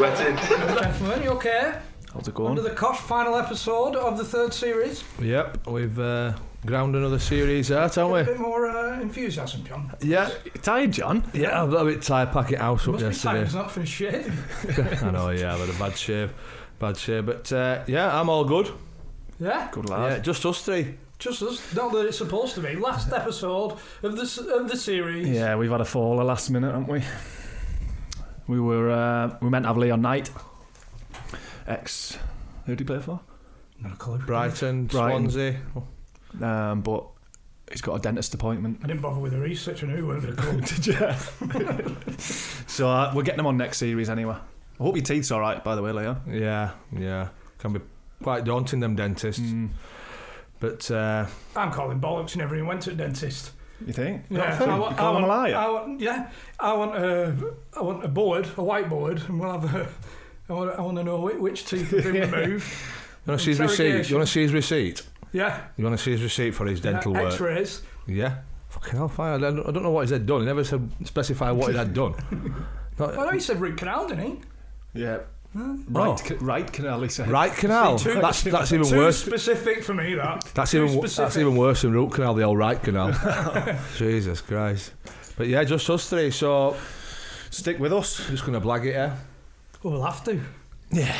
sweating. Gentlemen, you okay? How's it going? Under the Cosh final episode of the third series. Yep, we've ground another series out, haven't we? A bit more enthusiasm, John. Yeah. Tired, John? Yeah, I'm a bit tired packing house up Must be tired, yesterday. he's not finished shaving. I know, yeah, I've had a bad shave. But yeah, I'm all good. Yeah? Good lad. Yeah, just us three. Just as, not that it's supposed to be. Last episode of the series. Yeah, we've had a faller last minute, haven't we? We meant to have Leon Knight. Who did he play for? Not a clue. Brighton. Swansea. But he's got a dentist appointment. I didn't bother with the research and who were the clue. Did you? So we're getting him on next series anyway. I hope your teeth's alright, by the way, Leon. Yeah. Can be quite daunting, them dentists. But I'm calling bollocks. He never even went to a dentist. You think? Yeah, You call him a liar? I want a board, a whiteboard, and we'll have I want to know which teeth have been removed. You want to see his receipt? You want to see his receipt? Yeah. You want to see his receipt for his dental work? X-rays. Yeah. Fucking hell, fine. I don't know what he's had done. He never specify what he had done. I know he said root canal, didn't he? Yeah. Right canal, he said. Right canal. That's even too worse. Specific for me. That's even worse than root canal. The old right canal. Jesus Christ. But yeah, just us three. So Stick with us. just gonna blag it, yeah. Well, we'll have to. Yeah.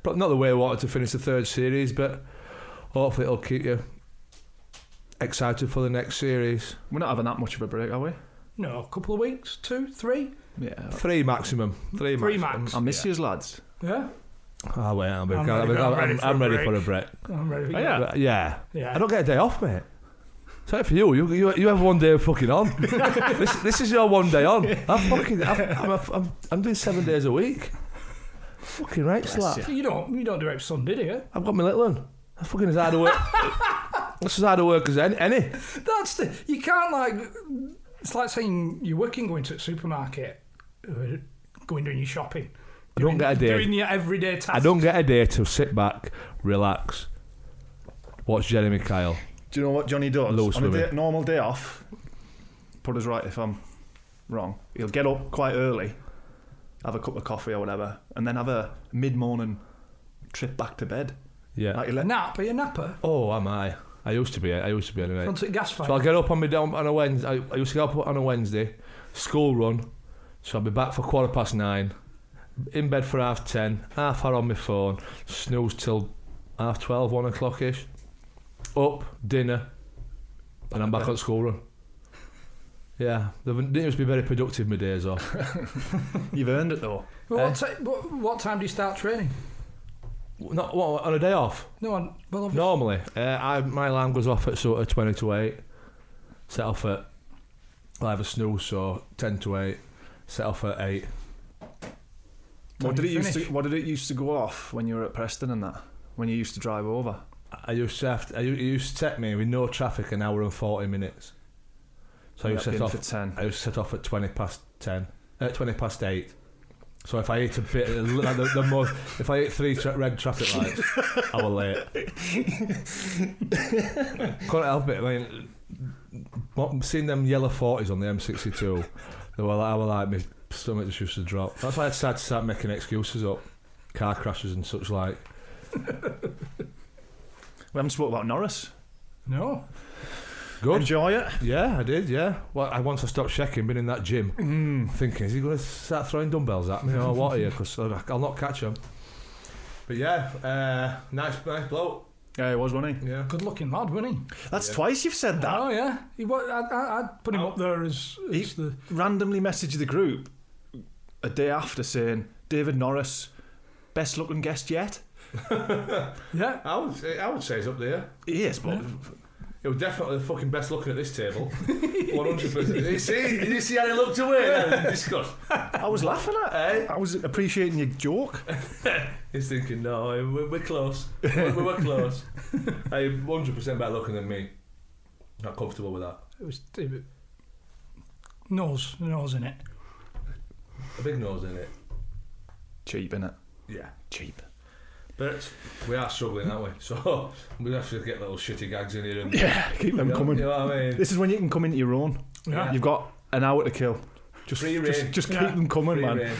But not the way I wanted to finish the third series, but hopefully it'll keep you excited for the next series. We're not having that much of a break, are we? No, a couple of weeks, 2, 3. Yeah. 3 maximum. 3 max. I miss yous, lads. Yeah. Oh wait, I'm ready for a break. I'm ready. Oh, yeah. Yeah. I don't get a day off, mate. Sorry for you. You have one day of fucking on. this is your one day on. I'm doing 7 days a week. Fucking right, slap. You don't do it Sunday, do you? I've got my little one. That's fucking as hard work. That's as hard work as any. You can't it's like saying you're working going to a supermarket, doing your shopping. I don't get a day. Doing your everyday tasks. I don't get a day to sit back, relax, watch Jeremy Kyle. Do you know what Johnny does? Low On a swimming. normal day off, put us right if I'm wrong, he'll get up quite early, have a cup of coffee or whatever, and then have a mid-morning trip back to bed. Yeah. Like A nap? Are you a napper? Oh, am I? I used to be anyway. Front at gas fire? So I'll get up on a Wednesday. I used to get up on a Wednesday, school run, so I'll be back for 9:15, in bed for 10:30, half hour on my phone, snooze till 12:30, 1 o'clock-ish, up, dinner, and I'm back on school run. Yeah, they didn't used to be very productive my days off. You've earned it though. Well, what time do you start training? Not what, on a day off. No, well, obviously. Normally, my alarm goes off at sort of 20 to 8. Set off at, I have a snooze, so 10 to 8. Set off at 8. What did it used to go off when you were at Preston and that? When you used to drive over? I used to take me with no traffic an hour and 40 minutes. So I used to set off for 10. I used to set off at 20 past 8. So if I hit a bit, if I hit 3 red traffic lights, I was late. Couldn't help it. I mean, seeing them yellow 40s on the M62, I was like, my stomach just used to drop. That's why I decided to start making excuses up, car crashes and such like. We haven't spoke about Norris. No. Good. Enjoy it? Yeah, I did, yeah. Well, once I stopped checking, been in that gym, thinking, is he going to start throwing dumbbells at me or what here? Because I'll not catch him. But yeah, nice bloke. Yeah, he was, wasn't he? Yeah. Good looking lad, wasn't he? That's twice you've said that. Oh, yeah. I'd put him up there as the... Randomly messaged the group a day after saying, David Norris, best looking guest yet. Yeah. I would say he's up there. He is, but... He was definitely the fucking best looking at this table. 100%. Did you see how he looked away and discussed? I was laughing at it. I was appreciating your joke. He's thinking, no, we're close. We were close. Hey, 100% better looking than me. Not comfortable with that. It was... Nose in it. A big nose in it. Cheap, innit? Yeah. Cheap. But we are struggling, aren't we? So we have to get little shitty gags in here and keep them coming. You know what I mean? This is when you can come into your own. Yeah. You've got an hour to kill. Just keep them coming, Free man. rein.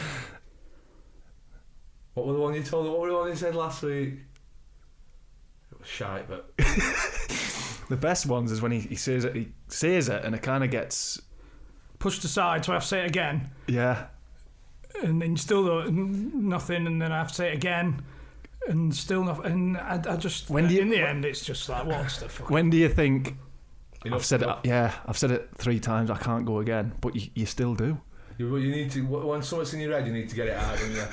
What were the one you told? What were the one you said last week? It was shite, but The best ones is when he says it, and it kind of gets pushed aside, so I have to say it again. Yeah. And then still nothing, and then I have to say it again, and still nothing. And I just, in the end, it's just like, what's the fuck? When do you think, I've said it 3 times, I can't go again, but you still do. You need to, when something's in your head, you need to get it out, don't you?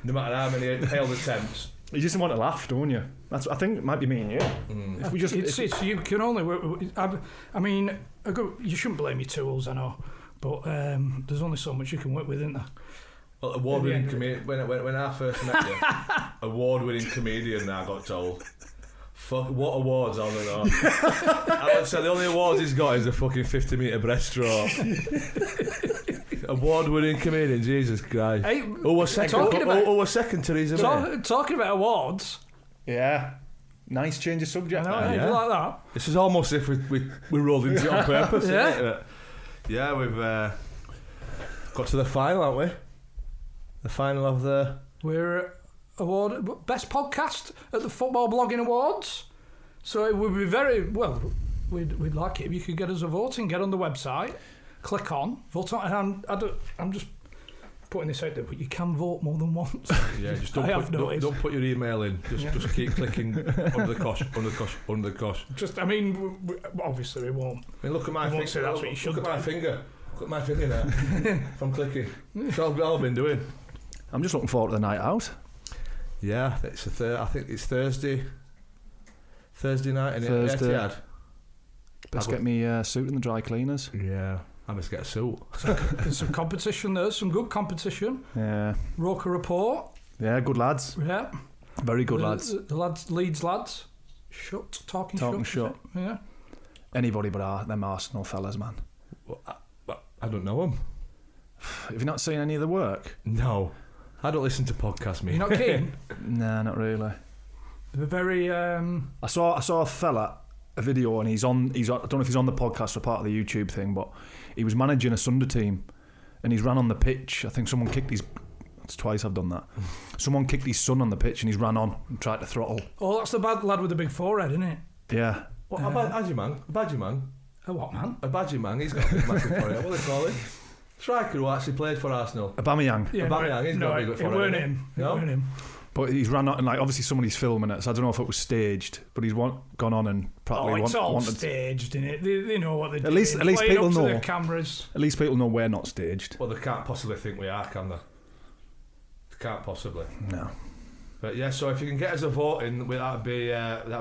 No matter how many failed attempts. You just want to laugh, don't you? I think it might be me and you. If we just, you can only. I mean, you shouldn't blame your tools, I know, but there's only so much you can work with, isn't there? Well, award-winning comedian. When I first met you, award-winning comedian. I got told. Fuck, what awards? I don't know. I would say the only awards he's got is a fucking 50-metre breaststroke. Award-winning comedian, Jesus Christ. Hey, who was second, Theresa May? Talking about awards. yeah, nice change of subject. I know, there. yeah. You like that? This is almost as if we rolled into it on purpose. Yeah. Isn't it? Yeah, we've got to the final, haven't we? The final of the... We're award best podcast at the Football Blogging Awards. So it would be very well. We'd like it if you could get us a vote and get on the website, click on vote on. And I'm just putting this out there, but you can vote more than once. Yeah, just don't put your email in. Just keep clicking under the cosh. Just, I mean, obviously we won't. I mean, look at my finger. Say that's what you should look at my finger. Look at my finger now. From clicking. That's all I've been doing. I'm just looking forward to the night out. Yeah, it's I think it's Thursday night in Thursday. Etihad. Best get me a suit in the dry cleaners. Yeah, I must get a suit. There's some competition there, some good competition. Yeah. Roker Report. Yeah, good lads. Yeah. Very good lads. The lads, Leeds lads. Talking shut. Yeah. Anybody but them Arsenal fellas, man. Well, I don't know them. Have you not seen any of the work? No. I don't listen to podcasts, mate. You're not keen? Nah, not really. They're very... I saw a fella, a video, and he's on, I don't know if he's on the podcast or part of the YouTube thing, but he was managing a Undr team, and he's ran on the pitch. I think someone kicked his... That's twice I've done that. Someone kicked his son on the pitch, and he's ran on and tried to throttle. Oh, that's the bad lad with the big forehead, isn't it? Yeah. What, a badger man? A what, man? A badger man. He's got a big massive forehead. What do they call him? Striker who actually played for Arsenal. Aubameyang. Yeah, Aubameyang, he's got a big forehead. It weren't him. No? It weren't him. But he's ran on, and like obviously somebody's filming it, so I don't know if it was staged, but he's gone on and probably it's all wanted staged, isn't it? They know what they're doing. At least Playing people up to know. the cameras. At least people know we're not staged. Well, they can't possibly think we are, can they? They can't possibly. No. But yeah, so if you can get us a vote in, that'd be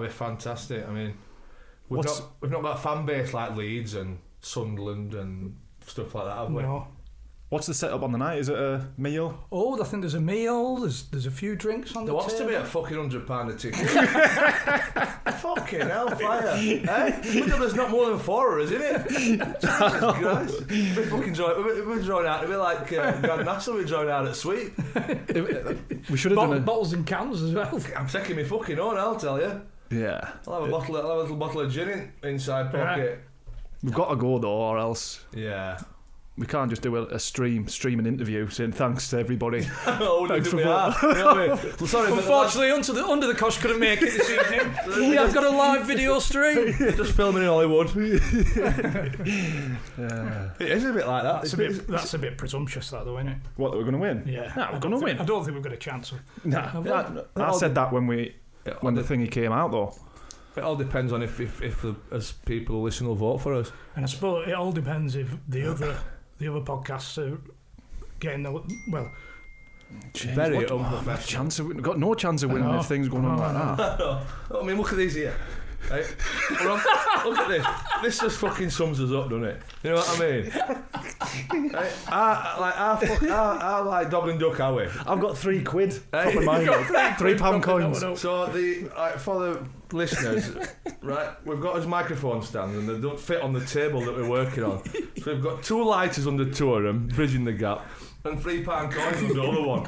fantastic. I mean, we've not got a fan base like Leeds and Sunderland and stuff like that, have we? No. What's the setup on the night? Is it a meal? Oh, I think there's a meal. There's a few drinks on there the wants table. to be a fucking £100 a ticket. Fucking hellfire. Eh? There's not more than 4 of us, innit? Jesus Christ. We're fucking drawing out. We're like Grandmaster, we're drawing out at Sweet. We should have done bottles and cans as well. I'm taking my fucking own, I'll tell you. Yeah. I'll have a little bottle of gin inside pocket. We've got to go though, or else... Yeah. We can't just do a stream an interview saying thanks to everybody. Thanks for that. You know what I mean? Well, sorry, unfortunately, Under the Cosh couldn't make it this evening. We have got a live video stream. Just filming in Hollywood. It is a bit like that. That's a bit presumptuous, that though, isn't it? What, that we're going to win? Yeah. No, we're going to win. I don't think we've got a chance. I said that when the thingy came out though. It all depends on if as people who listen will vote for us. And I suppose it all depends if the other podcasts are getting the very unprofessional. We've got no chance of winning if things going on like that. I mean, look at these here. Right? Look at this. This just fucking sums us up, doesn't it? You know what I mean? Right? I like dog and duck, are we? I've got £3. Hey, £3 coins. So for the listeners, right, we've got his microphone stand and they don't fit on the table that we're working on. So we've got 2 lighters under 2 of them, bridging the gap, and £3 coins on the other one.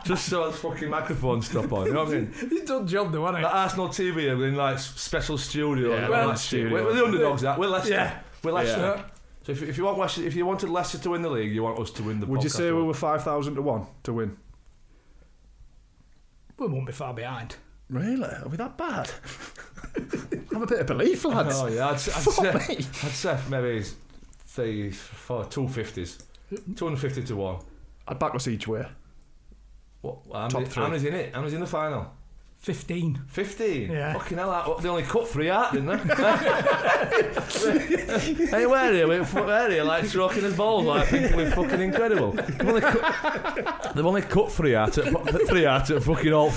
Just so his fucking microphone stop on, you know what I mean? He's done job though, hasn't he? Like Arsenal TV in like special studio. Yeah, we're the underdogs. We're Leicester. Yeah. We're Leicester. Yeah. So if you wanted Leicester to win the league, you want us to win the podcast. Would you say we were 5,000 to 1 to win? We won't be far behind. Really? Are we that bad? Have a bit of belief, lads. Oh yeah, I'd say maybe 250s, 250 to 1. I'd back us each way. What? Top 3. How many's in it? How many's in the final? 15. 15? Yeah. Fucking hell, they only cut 3 out, didn't they? Hey, where are you? Like stroking his balls, like thinking we're fucking incredible. They've only cut 3 out at fucking all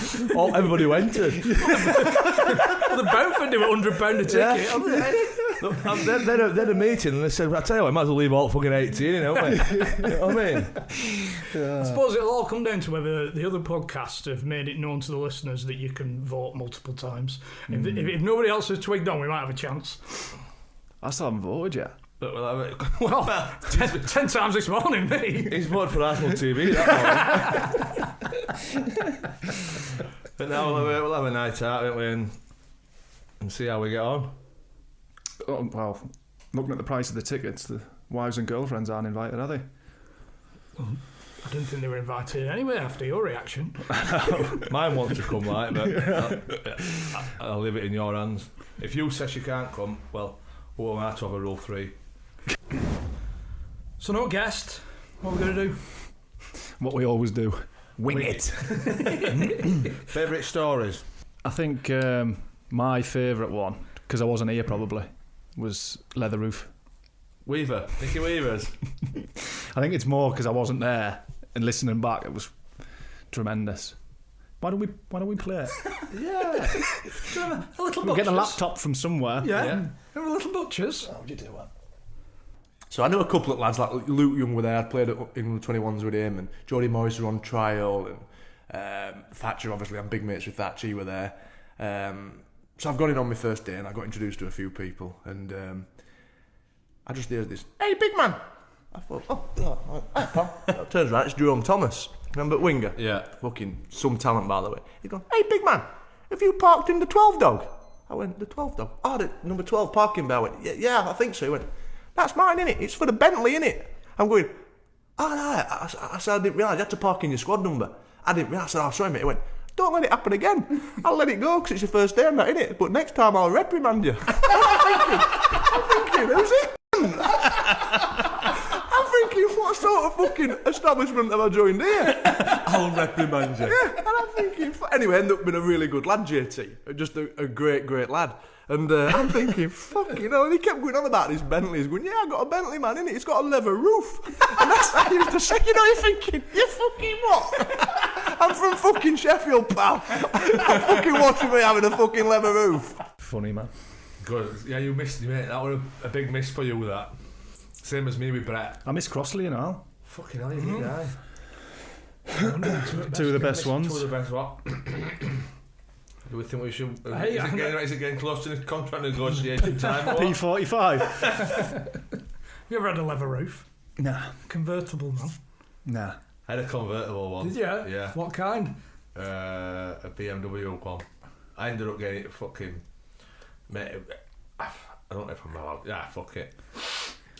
everybody who entered. Well, they're both going to do £100 a ticket, aren't they? They had a meeting and they said, I tell you what, I might as well leave all fucking 18 in, haven't we? You know what I mean? I suppose it'll all come down to whether the other podcasts have made it known to the listeners that you can vote multiple times. If nobody else has twigged on, we might have a chance. I still haven't voted yet. But we'll have it. Well, 10 times this morning, me. He's voted for Arsenal TV that morning. But now we'll have a night out, won't we, and see how we get on. Oh, well, looking at the price of the tickets, the wives and girlfriends aren't invited, are they? I didn't think they were invited anyway after your reaction. Mine wants to come, like, but I'll leave it in your hands. If you say she can't come, well, we'll have to have a rule 3. So no guest. What are we going to do? What we always do. Wing it. Favourite stories? I think my favourite one, because I wasn't here probably, was Leather Roof. Weaver. Nicky Weaver's. I think it's more because I wasn't there and listening back, it was tremendous. Why don't we play it? Yeah. A little We'll get a butchers. laptop from somewhere. Yeah. A little butchers. How would you do that? So I know a couple of lads, like Luke Young were there, I'd played in the 21s with him, and Jody Morris were on trial, and Thatcher, obviously, I'm big mates with Thatcher, he were there. So I've got in on my first day, and I got introduced to a few people, and I just heard this, "Hey, big man!" I thought, hi, pal. Turns around, it's Jerome Thomas. Remember winger? Yeah. Fucking some talent, by the way. He's gone, "Hey, big man, have you parked in the 12 dog?" I went, "The 12 dog? Oh, the number 12 parking bay." I went, yeah, I think so. He went, "That's mine, innit? It's for the Bentley, innit?" I'm going, "Oh, no." I said, "I didn't realise you had to park in your squad number." I didn't realise. I said, "Oh, sorry, mate." He went, "Don't let it happen again. I'll let it go because it's your first day and that, innit? But next time I'll reprimand you." I'm thinking, who's it? I'm thinking, what sort of fucking establishment have I joined here? I'll reprimand you. Yeah, and I'm thinking, anyway, ended up being a really good lad, JT. Just a great lad. And I'm thinking, fucking hell, and he kept going on about this Bentley. He's going, "Yeah, I got a Bentley, man, innit? It's got a leather roof." And that's how I used to say, you're thinking, you fucking what? I'm from fucking Sheffield, pal. I'm fucking watching me having a fucking leather roof. Funny, man. Good. Yeah, you missed me, mate. That was a big miss for you, that. Same as me with Brett. I miss Crossley and all. Fucking hell, you did, aye. Two of the best ones. Two of the best what? Do we think we should... Hey, is it getting close to the contract negotiation time? Or what? P45. Have you ever had a leather roof? Nah. Convertible, man. Nah. I had a convertible one. Did you? Yeah. What kind? A BMW one. I ended up getting it fucking... Mate, I don't know if I'm allowed... Yeah, fuck it.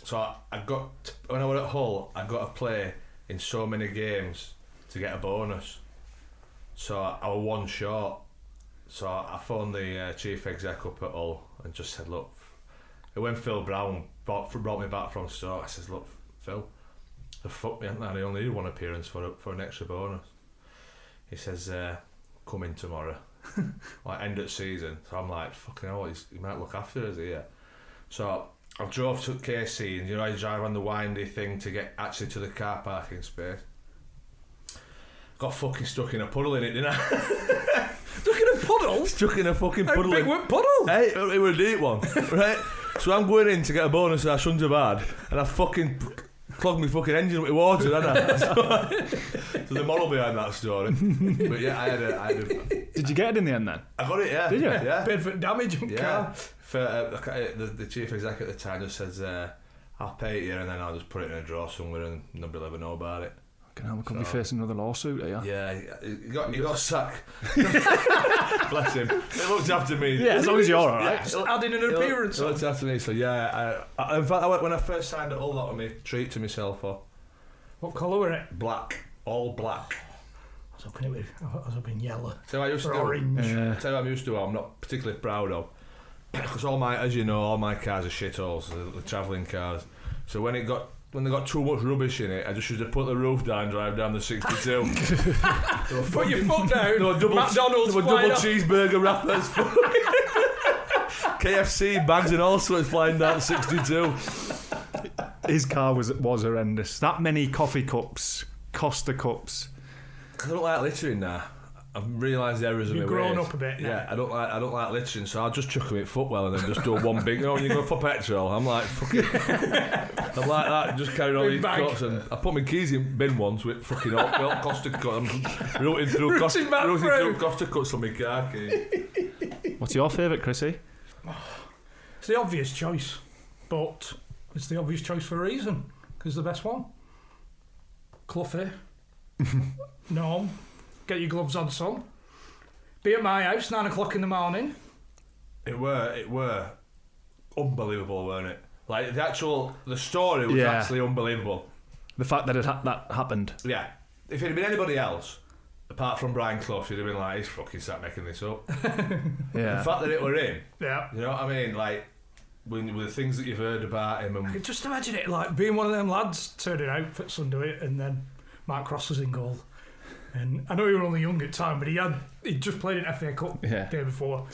So I got... When I was at Hull, I got to play in so many games to get a bonus. So I was one short. So I phoned the chief exec up at Hull and just said, "Look," when Phil Brown brought me back from Stoke, I says, "Look, Phil, they fucked me, and I only needed one appearance for an extra bonus." He says, "Come in tomorrow." Like end of season. So I'm like, fucking hell, he might look after us here. So I drove to KC, and I drive on the windy thing to get actually to the car parking space. Got fucking stuck in a puddle in it, didn't I? Stuck in a puddle? Stuck in a fucking How puddle. big was puddle? Hey, it was a deep one, right? So I'm going in to get a bonus that I shouldn't have had, and I fucking clogged my fucking engine with water, didn't I? So the moral behind that story. But yeah, I had a... Did you get it in the end then? I got it, yeah. Did you? Yeah. Paid for damage on car. For, the chief exec at the time just says, "I'll pay it here and then I'll just put it in a drawer somewhere and nobody will ever know about it." We could be facing another lawsuit here. Yeah, he got sacked. Bless him. He looked after me. Yeah, as long as you're alright. Just adding an appearance. He looked after me, so yeah. In fact, when I first signed it, all that was me treat to myself for What colour were it? black, all black. was hoping yellow. So I used or to orange. Tell you what I'm used to. I'm not particularly proud of, because all my cars are shitholes, the travelling cars. So when they got too much rubbish in it, I just used to put the roof down, drive down the 62. Put your foot down. Double McDonald's cheeseburger wrappers, KFC bags and all sorts flying down the 62. His car was horrendous. That many coffee cups, Costa cups. I don't like littering now. I've realised the errors of my ways. You've grown up a bit now. Yeah, I don't like littering, so I'll just chuck them at footwell and then just do one big. When you go for petrol, I'm like, fuck it. I'm like that, just carrying all Big these bag. cups, and I put my keys in bin once with fucking all Costa cuts. I'm routing through Costa cuts on my car key. What's your favourite, Chrissy? It's the obvious choice, but it's the obvious choice for a reason, because it's the best one. Cluffy. No. Get your gloves on, son. Be at my house 9 o'clock in the morning. It were unbelievable, weren't it? Like the story was actually unbelievable. The fact that that happened. Yeah. If it had been anybody else, apart from Brian Clough, you'd have been like, he's fucking sat making this up. Yeah. The fact that it were him, Yeah. you know what I mean? Like, with the things that you've heard about him, and Just imagine it, like being one of them lads turning out for Sunday, and then Mark Cross was in goal. And I know he was only young at the time, but he'd just played an FA Cup the day before.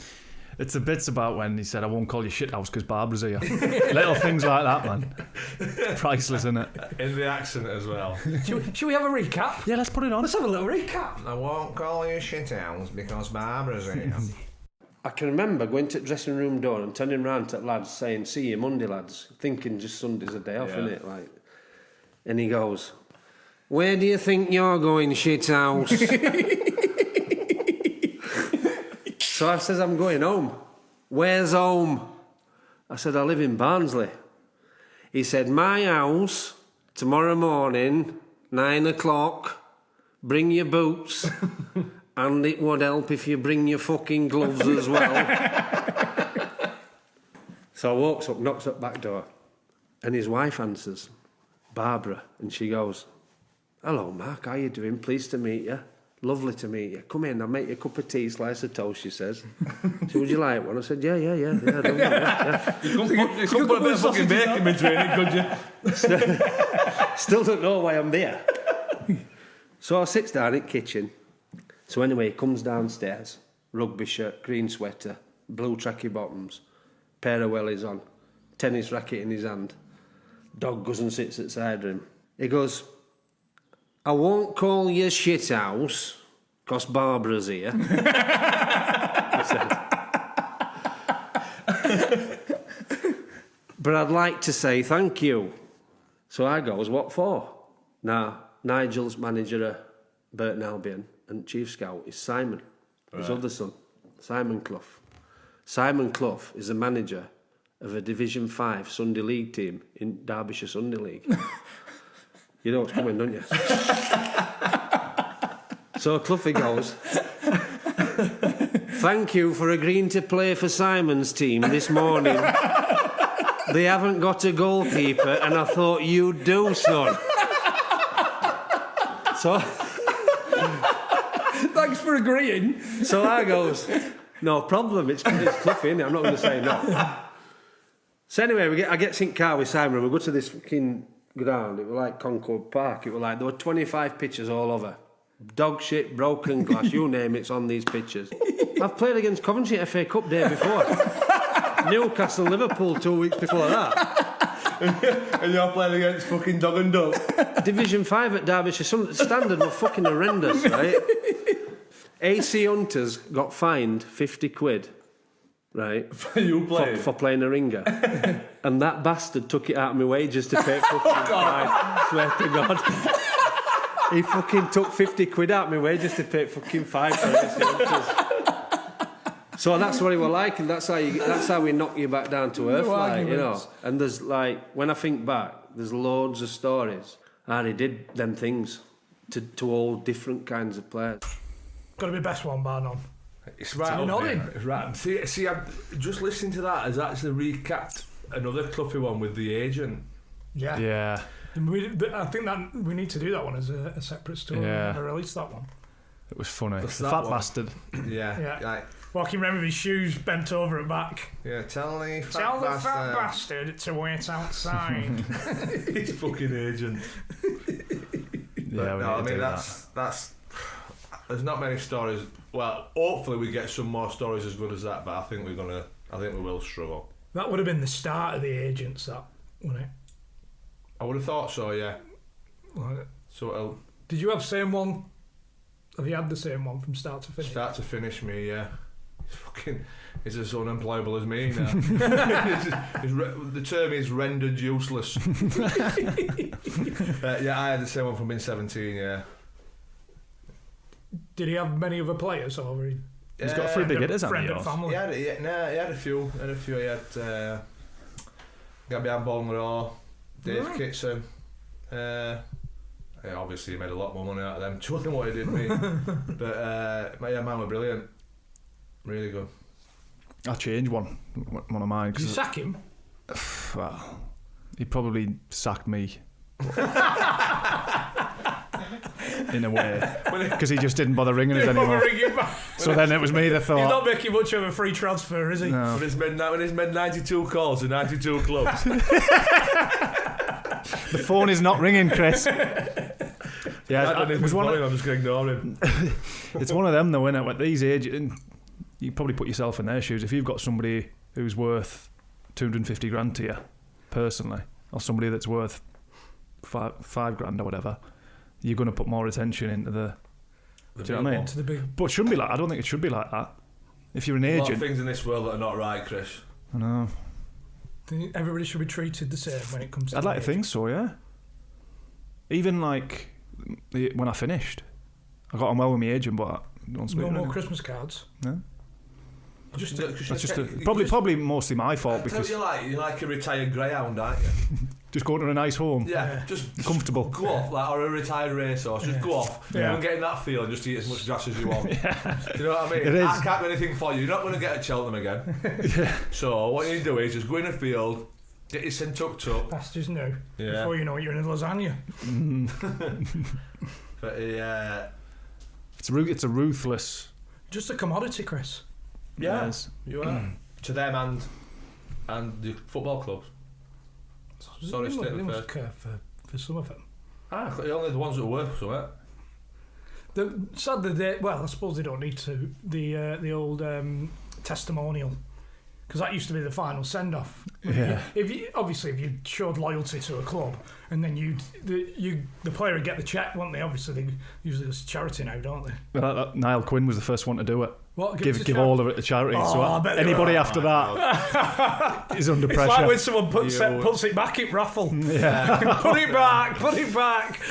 It's the bits about when he said, I won't call you shithouse because Barbara's here. Little things like that, man. Priceless, isn't it? in the accent as well. Should we have a recap? Yeah, let's put it on. Let's have a little recap. I won't call you shithouse because Barbara's here. I can remember going to the dressing room door and turning round to the lads saying, see you Monday, lads, thinking just Sunday's a day off, innit? Like, and he goes, where do you think you're going, shithouse? So I says, I'm going home. Where's home? I said, I live in Barnsley. He said, my house, tomorrow morning, 9 o'clock, bring your boots, and it would help if you bring your fucking gloves as well. So I walks up, knocks at back door, and his wife answers, Barbara, and she goes, hello, Mark, how you doing? Pleased to meet you. Lovely to meet you. Come in, I'll make you a cup of tea, slice of toast, she says. So would you like one? I said, yeah, I don't know, yeah. You couldn't put a bit of fucking bacon between it, could you? Still don't know why I'm there. So I sits down in the kitchen. So anyway, he comes downstairs, rugby shirt, green sweater, blue tracky bottoms, pair of wellies on, tennis racket in his hand. Dog goes and sits at the side of him. He goes, I won't call you shithouse, 'cause Barbara's here. I said. But I'd like to say thank you. So I goes, what for? Now, Nigel's manager at Burton Albion and chief scout is Simon, his other son, Simon Clough. Simon Clough is the manager of a Division 5 Sunday League team in Derbyshire Sunday League. You know what's coming, don't you? So Cloughie goes, thank you for agreeing to play for Simon's team this morning. They haven't got a goalkeeper, and I thought you'd do, son. So, Thanks for agreeing. so I goes, no problem, it's Cloughie, innit? I'm not going to say no. So anyway, I get in car with Simon, and we go to this fucking ground. It was like Concord Park. It was like, there were 25 pitches all over. Dog shit, broken glass, you name it's on these pitches. I've played against Coventry FA Cup day before. Newcastle, Liverpool 2 weeks before that. And you're playing against fucking Dog and Duck. Division 5 at Derbyshire Standard were fucking horrendous, right? AC Hunters got fined 50 quid, right? You playing? For playing a ringer. And that bastard took it out of my wages to pay fucking fine. Swear to God. He fucking took 50 quid out of my wages to pay fucking fine for AC Hunters. So that's what he was like, and that's how we knock you back down to earth, like, you know. And there's like, when I think back, there's loads of stories. And he did them things to all different kinds of players. Got to be best one, bar none. It's right You're up there. nodding. It's right. See, I'm just listening to that has actually recapped another Cloughie one with the agent. Yeah. Yeah. I think that we need to do that one as a separate story. Yeah. Never release that one. It was funny. What's The that fat one? bastard. Yeah. Like, Walking around with his shoes bent over at back. yeah, tell the fat Tell the bastard. fat bastard to wait outside. He's fucking agent. Yeah, we No, I need to mean do that's. There's not many stories. Well, hopefully we get some more stories as good as that, but I think we will struggle. That would have been the start of the agents, that, wouldn't it? I would have thought so, yeah. Like, So it'll did you have the same one? Have you had the same one from start to finish? start to finish me, yeah. He's as unemployable as me now. The term is rendered useless. Yeah, I had the same one from being 17, yeah. Did he have many other players, or he He's got 3 big hitters, hasn't friend he? and yours? family? He had a few. He had Gabby Monroe, Dave Right. Kitson. Yeah, obviously he made a lot more money out of them than what he did me. But yeah, man were brilliant. Really good. I changed one of mine. Did you 'Cause, sack him? well, he probably sacked me. In a way. Because he just didn't bother ringing us anymore. So then it was me that He's not thought... making much of a free transfer, is he? No. When he's made 92 calls to 92 clubs. The phone is not ringing, Chris. Yeah, I'm just going to ignore him. it's one of them though, innit? At these ages, you probably put yourself in their shoes. If you've got somebody who's worth 250 grand to you, personally, or somebody that's worth five grand or whatever, you're going to put more attention into the... Do you know what I mean? To the big... But it shouldn't be like... I don't think it should be like that. If you're an A lot of agent... things in this world that are not right, Chris. I know. Everybody should be treated the same when it comes to... I'd like to age. think so, yeah. Even like when I finished, I got on well with my agent, but I don't speak No to more him. Christmas cards. No? Just That's just probably mostly my fault because you're like a retired greyhound, aren't you? just going to a nice home, Yeah, just comfortable. go off, like, or a retired racehorse. Just go off. Yeah. And get in that field and just eat as much grass as you want. Do you know what I mean? It is. I can't do anything for you. You're not going to get at Cheltenham again. So what you do is just go in a field, get your sin tucked up. pastures new. Yeah. Before you know it, you're in a lasagna. But yeah, It's a ruthless. Just a commodity, Chris. Yes. you are. To them and the football clubs. Sorry, state They of must affairs. care for some of them. Only the ones that are worth something. Sadly, I suppose they don't need to. The old testimonial, because that used to be the final send off. Yeah. If you showed loyalty to a club, and then the player would get the check, wouldn't they? Obviously, they usually it's charity now, don't they? Well, Niall Quinn was the first one to do it. What Give all of it to charity. Oh, So I bet they anybody were. after that is under It's pressure. like when someone puts it back in raffle. Yeah. Put it back.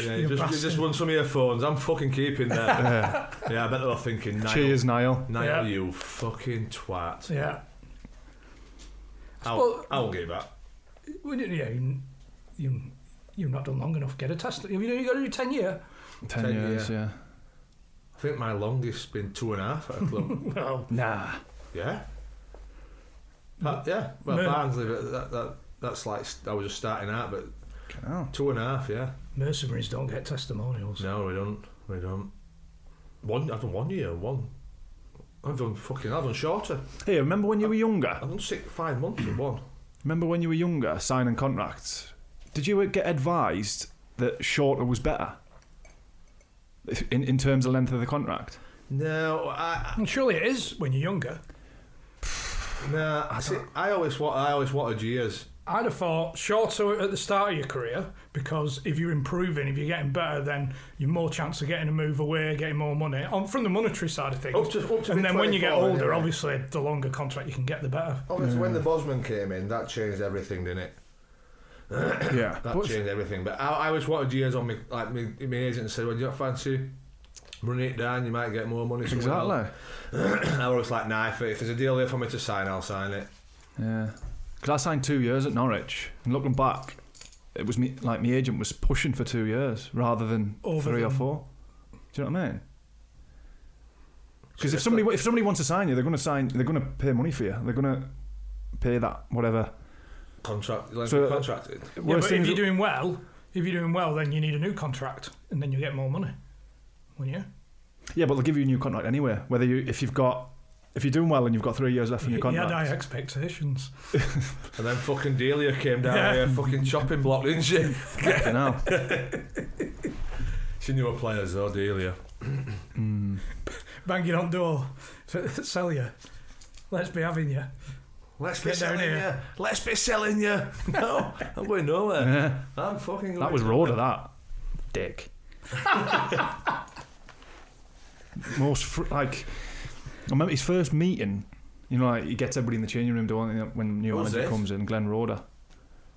Yeah, You you bastard. just won some of your phones. I'm fucking keeping that. Yeah, I bet they were thinking, Niall, Cheers, Niall. Niall, Yeah. you fucking twat. Yeah. I'll give that. Well, yeah, you've not done long enough. Get a test. You got to do 10 year. 10 years, yeah. I think my longest been 2.5 at a club. Well, Nah. Yeah. Yeah. Well, No. Barnsley, that's like I was just starting out, but Oh. 2.5. Yeah. mercenaries don't get testimonials. No, we don't. I've done 1 year. I've done shorter. Hey, remember when you were younger? I've done 5 months at one. Remember when you were younger, signing contracts? Did you get advised that shorter was better? In terms of length of the contract? No, And surely it is when you're younger. I always wanted years. I'd have thought shorter at the start of your career, because if you're improving, if you're getting better, then you're more chance of getting a move away, getting more money from the monetary side of things. Up to and then when you get 24, older, anyway. obviously, the longer contract you can get, the better. Obviously, when the Bosman came in, that changed everything, didn't it? Yeah. That changed everything. But I always wanted years on me. Like my agent said, "Well, do you not fancy running it down? You might get more money." somewhere Exactly. else." I was like, "Nah, if there's a deal there for me to sign, I'll sign it." Yeah. Because I signed 2 years at Norwich, and looking back, it was me. Like my agent was pushing for 2 years rather than 3 or 4. Do you know what I mean? Because if somebody wants to sign you, they're going to pay money for you. They're going to pay that whatever. Contracted. Yeah, but if you're doing well, then you need a new contract, and then you get more money, wouldn't you? Yeah, but they'll give you a new contract anyway. If you're doing well and you've got 3 years left on your He contract. had high expectations. And then fucking Delia came down here, fucking chopping block, didn't she? Fucking hell. She knew her players though, Delia. Banging on door. Sell you. Let's be having you. Let's be Get down selling here. you. Let's be selling you. No, I'm going nowhere. Yeah. I'm fucking going That was nowhere. raw to that. Dick. I remember his first meeting, he gets everybody in the changing room doing when new Who's manager this? comes in, Glenn Roeder.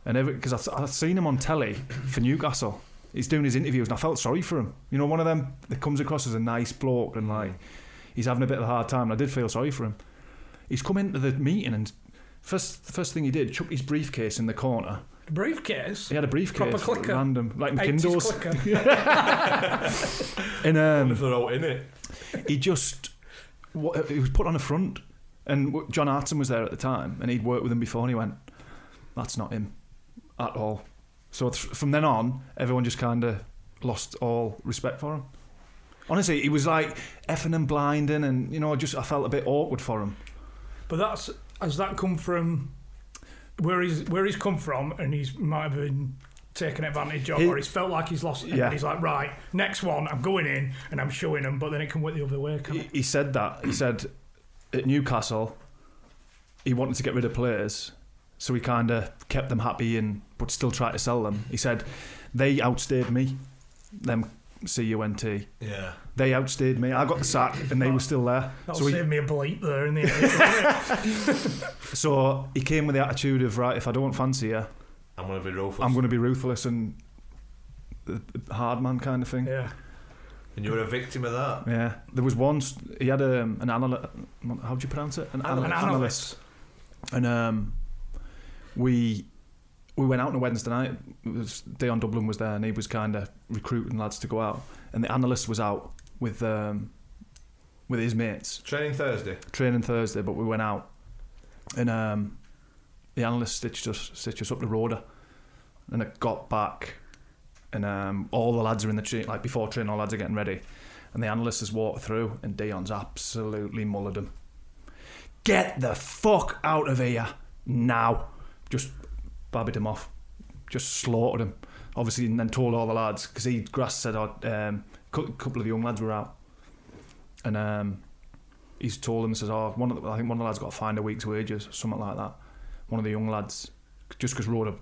And because I've seen him on telly for Newcastle. He's doing his interviews and I felt sorry for him. One of them that comes across as a nice bloke and he's having a bit of a hard time, and I did feel sorry for him. He's come into the meeting and first thing he did, chuck his briefcase in the corner. Briefcase? He had a briefcase. Proper clicker. Random. Like 80s McKindle's. clicker. And If they're out in it. he was put on the front, and John Hartson was there at the time, and he'd worked with him before, and he went, "That's not him at all." So from then on, everyone just kind of lost all respect for him. Honestly, he was like effing and blinding, and I felt a bit awkward for him. But has that come from where he's come from, and he's might have been taken advantage of, or he's felt like he's lost it, and he's like, right, next one, I'm going in and I'm showing him, but then it can work the other way, can't it? He said that. He said at Newcastle, he wanted to get rid of players, so he kind of kept them happy but still tried to sell them. He said they outstayed me, them CUNT. Yeah. They outstayed me. I got the sack, and they were still there. That'll save me a bleep there in the end. So he came with the attitude of, right, if I don't fancy you, I'm going to be ruthless. I'm going to be ruthless and hard man kind of thing. Yeah. And you were a victim of that. Yeah. There was once he had an analyst. How do you pronounce it? An analyst. And we went out on a Wednesday night. It was Dion Dublin was there, and he was kind of recruiting lads to go out. And the analyst was out with his mates. Training Thursday, but we went out, and the analyst stitched us up the roader, and it got back, and all the lads are in the train, like before training, all the lads are getting ready, and the analyst has walked through, and Dion's absolutely mullered him. Get the fuck out of here now! Just babbied him off, just slaughtered him. Obviously, and then told all the lads, because Grass said a couple of young lads were out, and he's told them, says, I think one of the lads got to find a week's wages, something like that. One of the young lads, just because Rhoda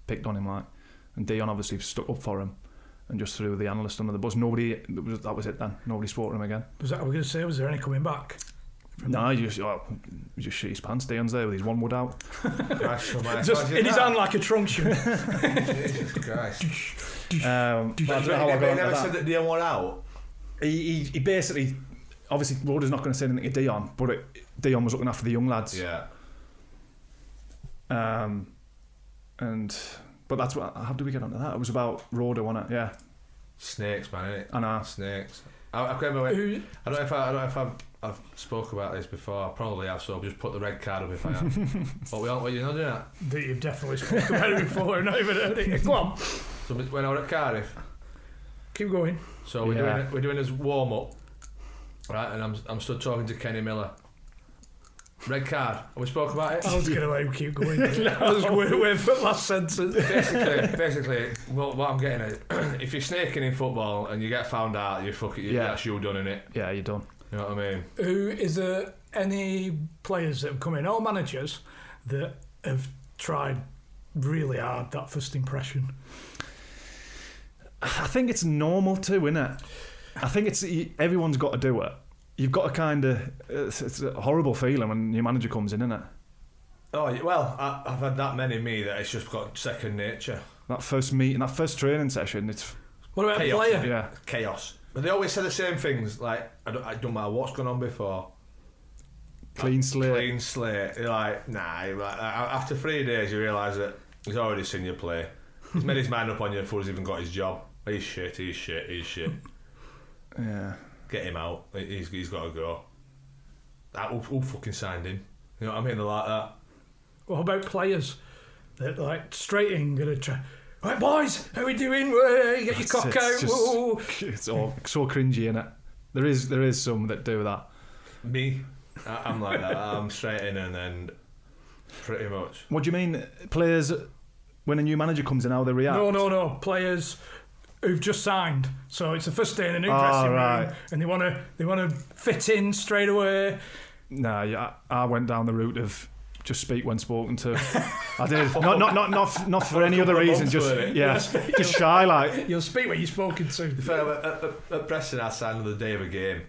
picked on him, and Dion obviously stuck up for him and just threw the analyst under the bus. That was it then. Nobody spoke to him again. Was there any coming back? No, he just shit his pants. Dion's there with his one wood out. Just in his hand like a truncheon. Jesus Christ. I don't know how I He got never into said that. that Dion were out. He basically, obviously, Rhoda's not going to say anything to Dion, but Dion was looking after the young lads. Yeah. But that's what. How did we get onto that? It was about Rhoda, wasn't it? Yeah. Snakes, man, innit? I know. Snakes. I can't remember. I don't know if I've spoke about this before. I probably have, so I'll just put the red card up if I have. But we aren't. What, you're not doing that? That you've definitely spoken about it before and not even heard it. Go on. So when I was at Cardiff, Keep going. so we're doing this warm up, right? And I'm stood talking to Kenny Miller. Red card. Have we spoke about it? I was going to let him keep going. I was waiting for the last sentence. Basically, what I'm getting at, if you're snaking in football and you get found out, that's you done in it. Yeah, you're done. You know what I mean? Is there any players that have come in, or managers, that have tried really hard that first impression? I think it's normal too, isn't it? I think everyone's got to do it. You've got to kind of. It's a horrible feeling when your manager comes in, isn't it? Oh well, I've had that many me that it's just got second nature. That first meeting, that first training session, it's What about Chaos. a player? yeah. Chaos. But they always say the same things, like, I don't matter what's gone on before. Clean slate. Clean slate. You're like, nah. After 3 days, you realise that he's already seen you play. He's made his mind up on you before he's even got his job. He's shit. Yeah. Get him out. He's got to go. Who fucking signed him? You know what I mean? They're like that. What about players that like straight in gonna try? Right, boys, how we doing? Hey, get your cock out. Whoa. It's all so cringy, innit? There is some that do that. Me, I'm like that. I'm straight in and then pretty much. What do you mean, players, when a new manager comes in, how they react? No. Players who've just signed, so it's the first day in the new dressing room, and they want to fit in straight away. Nah, yeah, I went down the route of just speak when spoken to. I did. Not for any other reason. Just shy like. You'll speak when you're spoken to. At Preston, I signed on the day of a game,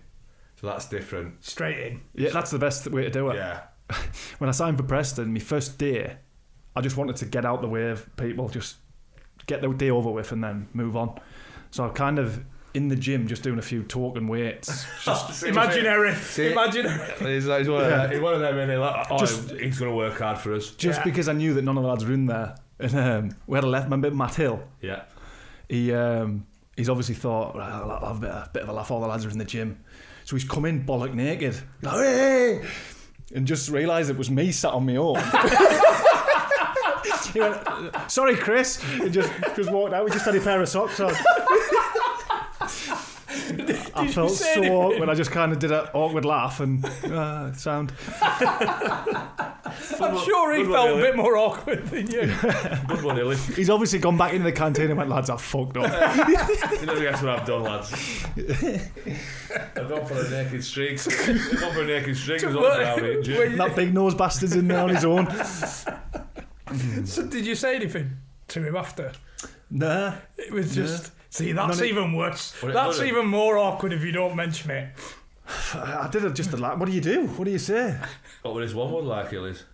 so that's different. Straight in. Yeah, that's the best way to do it. Yeah. When I signed for Preston, my first day, I just wanted to get out the way of people, just get the day over with and then move on. So I'm kind of in the gym just doing a few talking weights. Just imaginary. He's one of them, and he's going to work hard for us. Just because I knew that none of the lads were in there. And we had a left man, Matt Hill. Yeah. He's obviously thought, well, I'll have a bit of a laugh, all the lads are in the gym. So he's come in bollock naked. Like, hey! And just realised it was me sat on my own. He went, sorry, Chris. He just walked out. We just had a pair of socks on. I felt so awkward. I just kind of did an awkward laugh and sound. I'm sure he felt a bit more awkward than you. Good one, Illy. He's obviously gone back into the canteen and went, lads, I've fucked up. You never guess what I've done, lads. I've gone for a naked streak. That big nose bastard's in there on his own. So did you say anything to him after? Nah. It was just... See, that's even worse. That's even more awkward if you don't mention it. I did it just a lot. What do you do? What do you say? What would his one would like, Illy's?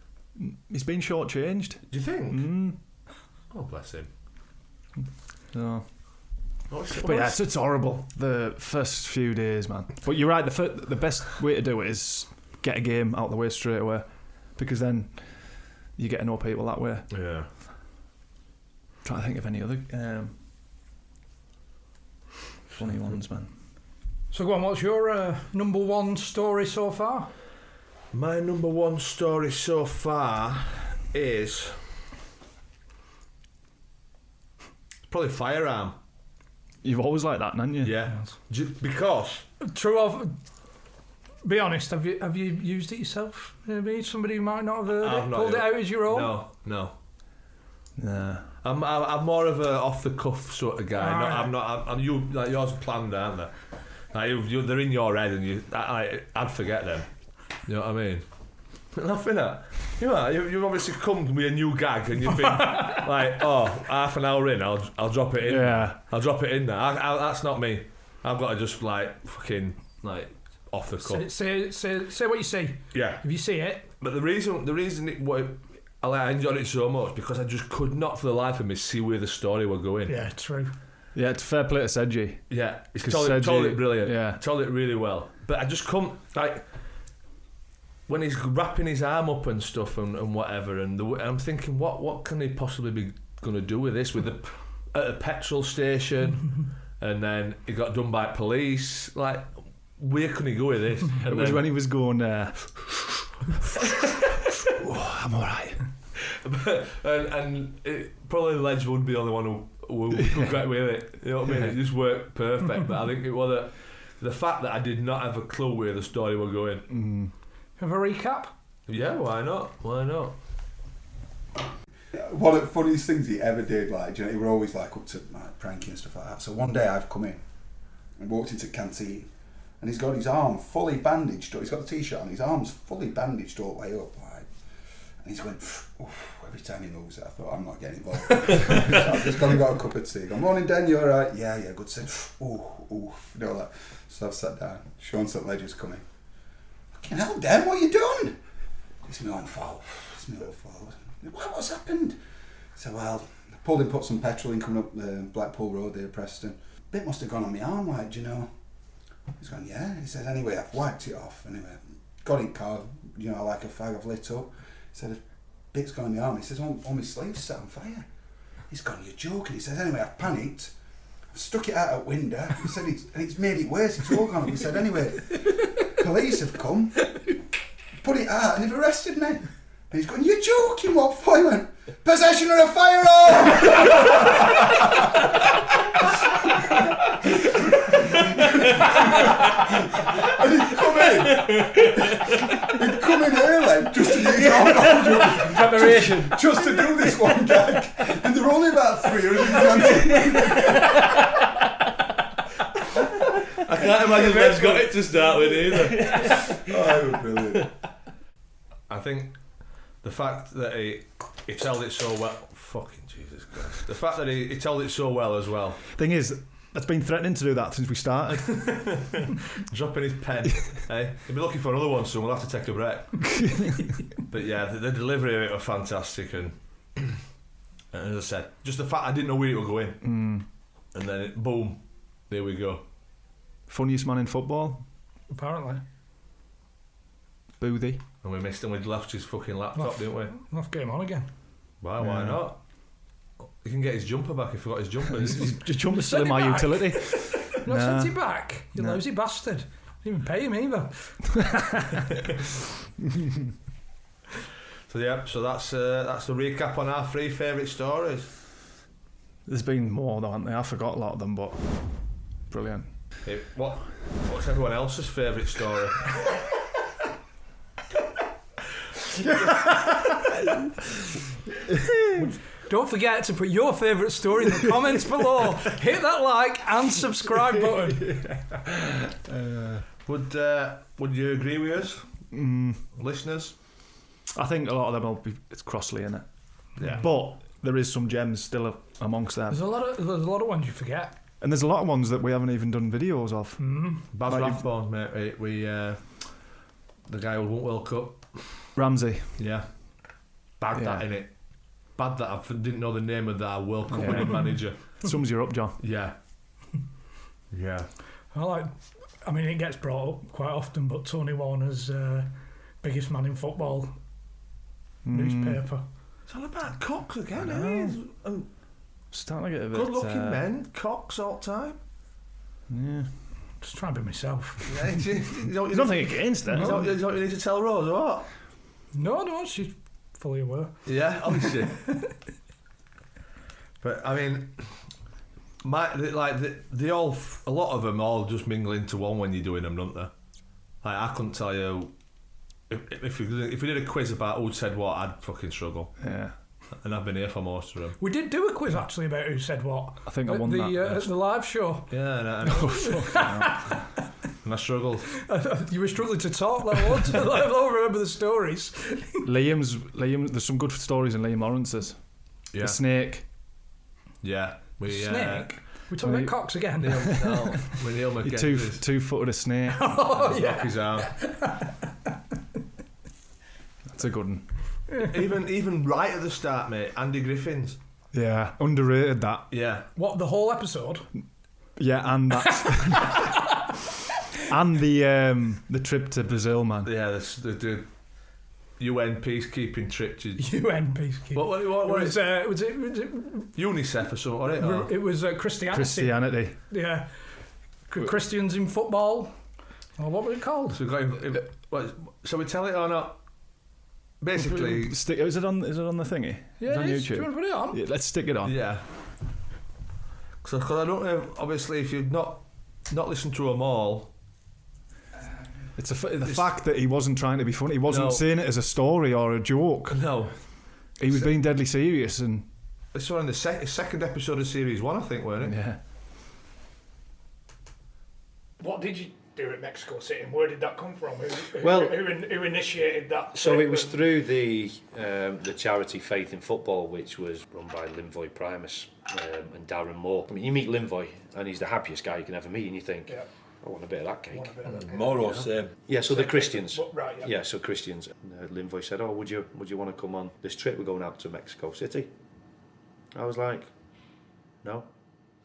He's been shortchanged. Do you think? Oh, bless him. No. But yeah, it's horrible. The first few days, man. But you're right. The best way to do it is get a game out of the way straight away, because then you get to know people that way. Yeah. Trying to think of any other funny ones, man. So go on, what's your number one story so far? My number one story so far is probably firearm. You've always liked that, haven't you? Yeah. Because True of. Be honest, have you used it yourself? Maybe somebody who might not have heard it, pulled it out as your own. No. Nah. I'm more of a off the cuff sort of guy. Right. I'm you like yours are planned, aren't they? Like they're in your head, and I'd forget them. You know what I mean? Laughing at you've obviously come with a new gag, and you think like, oh, half an hour in, I'll drop it in. Yeah. I'll drop it in there. That's not me. I've got to just like fucking like off the cuff. Say what you see. Yeah. If you see it. But the reason I enjoyed it so much because I just could not for the life of me see where the story were going. Yeah, true. Yeah, it's fair play to Sedgy. Yeah, it's told it brilliant. Yeah. Told it really well. But I just couldn't, like, when he's wrapping his arm up and stuff and whatever, and I'm thinking, what can he possibly be going to do with this? At a petrol station, and then he got done by police. Like, where can he go with this? And it was when he was going, I'm alright. and probably Ledge would be the only one who got with it. You know what I mean? It just worked perfect. But I think it was the fact that I did not have a clue where the story was going. Have a recap? Yeah, why not? Why not? One of the funniest things he ever did, like, you know, he were always like up to like pranking and stuff like that. So one day I've come in and walked into the canteen, and he's got his arm fully bandaged. He's got the t-shirt on, his arm's fully bandaged all the way up, like, and he's went, every time he moves it, I thought, I'm not getting involved. So I've just gone and got a cup of tea. Gone, morning, Den, you alright? Yeah, good. Said, you know that. So I've sat down. Sean St. Ledger's coming. Fucking hell, Den, what are you doing? It's my own fault. What's happened? So, well, I pulled and put some petrol in coming up the Blackpool Road there, Preston. Bit must have gone on my arm, like, do you know? He's gone, yeah. He said, anyway, I've wiped it off. Anyway, got in car, you know, like a fag, I've lit up. He said, a bit's gone on my arm. He says, all my sleeves set on fire. He's gone, you're joking. He says, anyway, I've panicked. I've stuck it out a window. He said, it's made it worse. It's all gone up. He said, anyway, police have come, put it out, and they've arrested me. And he's going, you're joking, what for? He went, possession of a firearm! He'd come in early just to do his own Preparation. just to do this one gag. And there were only about 320. I can't imagine Ben's got it to start with either. Oh, it was brilliant. I think the fact that he told it so well. Fucking Jesus Christ. The fact that he told it so well as well. Thing is, that's been threatening to do that since we started. Dropping his pen. Hey, he'll be looking for another one soon. We'll have to take a break. But yeah, the delivery of it was fantastic, and as I said, just the fact I didn't know where it would go in, and then boom, there we go. Funniest man in football, Apparently. Boothie. And we missed him. We left his fucking laptop, didn't we? Off game on again. Why not? He can get his jumper back if he forgot his jumper. His jumper's still in Send it my back. utility. No, Nah. sent it back. You lousy bastard. Didn't even pay him either. So yeah, so that's the recap on our 3 favourite stories. There's been more, though, haven't there? I forgot a lot of them, but brilliant. Hey, what's everyone else's favourite story? Don't forget to put your favourite story in the comments below. Hit that like and subscribe button. Would you agree with us, listeners? I think a lot of them will be. It's Crossley, isn't it? Yeah. But there is some gems still amongst them, There's a lot of ones you forget. and there's a lot of ones that we haven't even done videos of. Baz Like Rathbone, mate. We the guy who won World Cup. Ramsey. Yeah. Bad Yeah. that in it. Bad that I didn't know the name of that World Cup winning manager. Sums you up, John. Yeah. Yeah. I mean, it gets brought up quite often, but Tony Warner's biggest man in football newspaper. It's all about cocks again, I know. And Starting to get a bit. good-looking men, cocks all the time. Yeah. Just trying to be myself. Yeah, There's nothing against it. Is that what you need to tell Rose, or what? No, she's fully aware. Yeah, obviously. But I mean, they all, a lot of them all just mingle into one when you're doing them, don't they? Like, I couldn't tell you if we did a quiz about who said what, I'd fucking struggle. Yeah. And I've been here for most of them. We did do a quiz actually about who said what. I think I at won that. at the live show. Yeah, and I struggled. You were struggling to talk that once. I don't remember the stories. Liam. There's some good stories in Liam Lawrence's. Yeah, The snake. yeah. Snake. We're talking about cocks again. Neil McGinnis. Two-footed a snake. Oh yeah. Broke his arm. That's a good one. Even right at the start, mate. Andy Griffin's. Yeah, underrated that. Yeah. What, the whole episode? Yeah, and that's and the trip to Brazil, man. Yeah, the UN peacekeeping trip to UN peacekeeping. what was it UNICEF or something, wasn't it? Or- it was Christianity. Christianity. Yeah. Christians in football. Or what was it called? So we got shall we tell it or not? Basically, Is it on the thingy? Yeah, It's on it is. YouTube. Do you want to put it on? Yeah, let's stick it on. yeah. Because I don't know. Obviously, if you've not listened to them all, It's the fact that he wasn't trying to be funny. He wasn't No. saying it as a story or a joke. no. He was being deadly serious, and It's on the second episode of series 1, I think, weren't it? yeah. What did you do at Mexico City, and where did that come from? Well- who initiated that? So it was through the charity Faith in Football, which was run by Linvoy Primus and Darren Moore. I mean, you meet Linvoy, and he's the happiest guy you can ever meet, and you think, Yeah. I want a bit of that cake. More or same. Yeah, so the Christians. Right, yeah. Yeah, so Christians. And, Linvoy said, "Oh, would you want to come on this trip? We're going out to Mexico City." I was like, "No."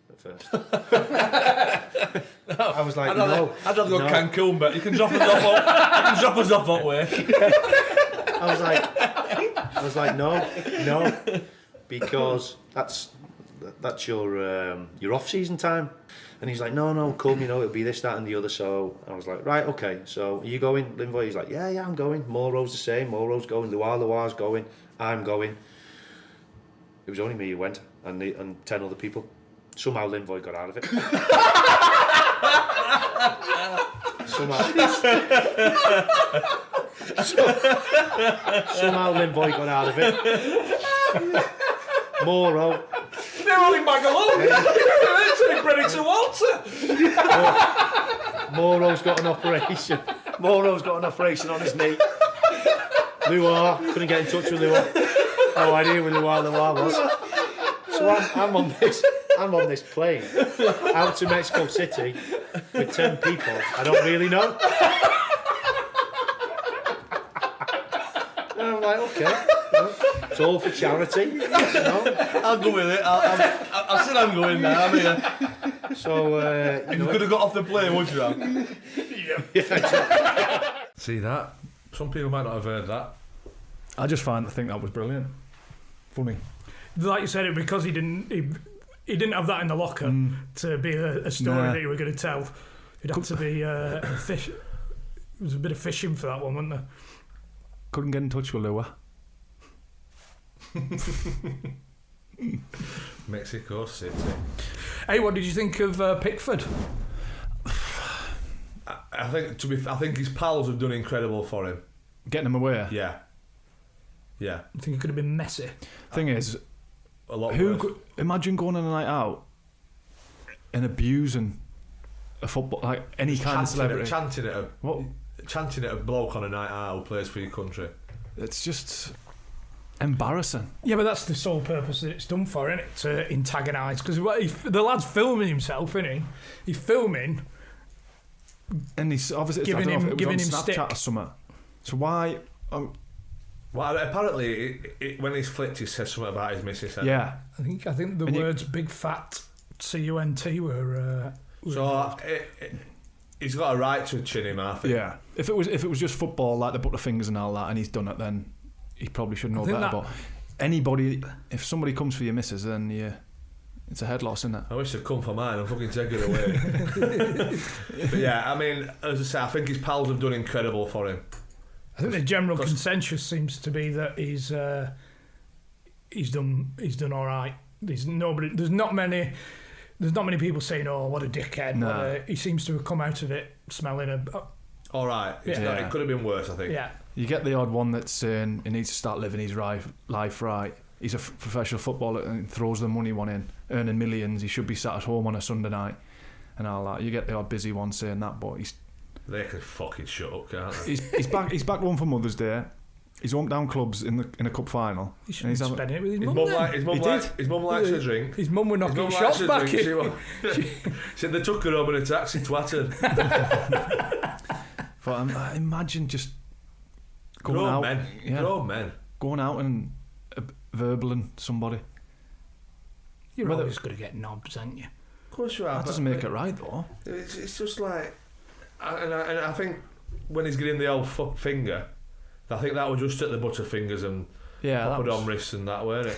At first, I was like, "No." I'd rather go No. Cancun, but you can drop us off. You can drop us off that way. I was like, no, because that's your off-season time. And he's like, no, come, it'll be this, that, and the other. So I was like, right, okay. So are you going, Linvoy? He's like, yeah, I'm going. Moro's the same. Moro's going. Luar's going. I'm going. It was only me who went, and 10 other people. Somehow Linvoy got out of it. Somehow Limboy got out of it. Moro. They're only Magalone. They're bring it to Walter. Moro's got an operation. Moro's got an operation on his knee. Luar, couldn't get in touch with Luar. No idea where Luar was. So I'm on this plane out to Mexico City with 10 people I don't really know. And I'm like, okay, it's all for charity. You know? I'll go with it. I said I'm going now. I mean, So you could have got off the plane, would you have? yeah. See that? Some people might not have heard that. I just think that was brilliant. Funny. Like you said, it because he didn't have that in the locker to be a story that you were going to tell. It'd have to be a fish. It was a bit of fishing for that one, wasn't there? Couldn't get in touch with Lua. Mexico City. Hey, what did you think of Pickford? I think his pals have done incredible for him. Getting him away. Yeah. I think it could have been messy. Thing is, A lot. imagine going on a night out and abusing a football, like any kind of celebrity. Chanting at a bloke on a night out who plays for your country. It's just embarrassing. Yeah, but that's the sole purpose that it's done for, isn't it? To antagonise. Because the lad's filming himself, isn't he? He's filming. And he's obviously Giving him Snapchat stick. or something. So why? Well, apparently, when he's flicked, he said something about his missus. Yeah. I think the words "big fat" CUNT were so he's got a right to chin him, I think. Yeah. If it was just football, like the Butterfingers and all that, and he's done it, then he probably should know better. But anybody, if somebody comes for your missus, then it's a head loss, isn't it? I wish they'd come for mine. I'm fucking taking it away. But yeah, I mean, as I say, I think his pals have done incredible for him. I think the general consensus seems to be that he's done all right. There's not many people saying, "Oh, what a dickhead." No. He seems to have come out of it smelling All right, it could have been worse, I think. Yeah. You get the odd one that's saying he needs to start living his life right. He's a professional footballer and throws the money one in, earning millions. He should be sat at home on a Sunday night and all that. You get the odd busy one saying that, but they can fucking shut up, can't they? He's back one for Mother's Day. He's humped down clubs in a cup final. He should be spending it with his mum. His mum likes a drink. His mum were knocking shots back. She said they took her home in a taxi, twatted. But imagine just going Grown out. Men. Yeah, Grown men. going out and verbaling somebody. You're always going to get knobs, aren't you? Of course you are. That doesn't make it right, though. It's just like, and I think when he's getting the old fuck finger, I think that was just at the Butterfingers and Papadon wrists and that, weren't it?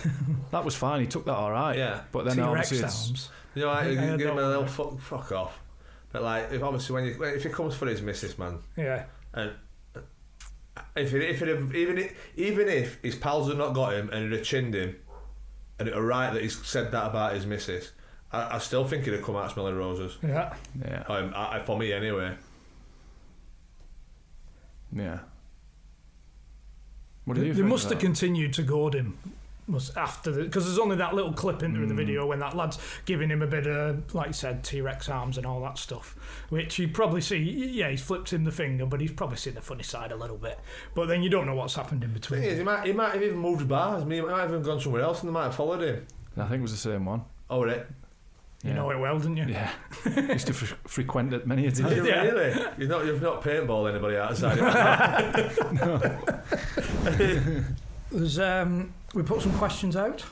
That was fine. He took that all right. Yeah. But then T-Rex obviously sounds. You know, like, you give him a little fuck off. But like, if he comes for his missus, man. Yeah. And even if his pals had not got him and he'd have chinned him, and it were right that he's said that about his missus, I still think he'd have come out smelling roses. Yeah. Yeah. For me, anyway. Yeah. What do you They think must of have that? continued to goad him. Because there's only that little clip in the video when that lad's giving him a bit of, like you said, T-Rex arms and all that stuff, which you'd probably see. Yeah, he's flipped him the finger, but he's probably seen the funny side a little bit. But then you don't know what's happened in between. Thing is, he might have even moved bars. I mean, he might have even gone somewhere else, and they might have followed him. I think it was the same one. Oh, right. You know it well, didn't you? Yeah. Used to frequent it many a Did time. you really? You've not paintballed anybody outside it. There's we put some questions out.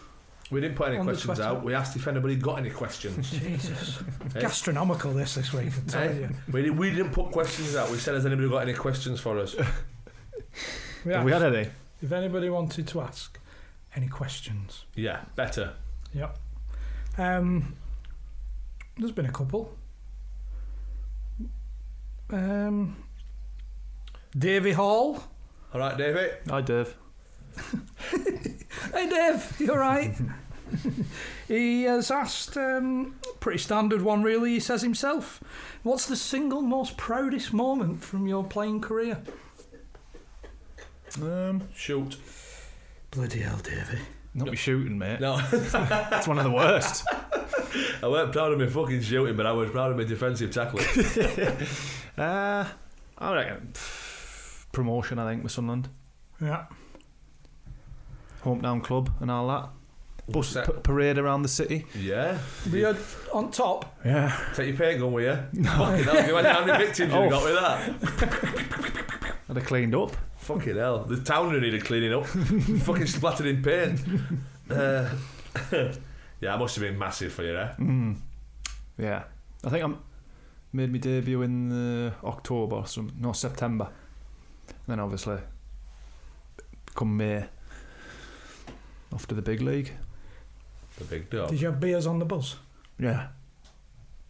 We didn't put any On the questions Twitter. out. We asked if anybody got any questions. Jesus, gastronomical this week. I tell you. We didn't put questions out. We said, has anybody got any questions for us? Have we had any? If anybody wanted to ask any questions, Yeah, better. yep. There's been a couple. Davey Hall. All right, David. Hi, Dave. Hey Dave, you alright? He has asked, pretty standard one really, he says himself, what's the single most proudest moment from your playing career? Shoot. Bloody hell, Davey. Not me shooting, mate. No. It's one of the worst. I weren't proud of my fucking shooting, but I was proud of my defensive tackling. I reckon promotion, I think, with Sunderland. Yeah. Hometown club and all that. Bus parade around the city. Yeah. We had on top. Yeah. Take your paint gun with you. Fucking hell, you how many victims you got with that? Had it cleaned up. Fucking hell. The town needed cleaning up. Fucking splattered in paint. Yeah, it must have been massive for you, eh? Yeah. I think I made my debut in October or September. And then obviously, come May, off to the big league. The big dog. Did you have beers on the bus? Yeah.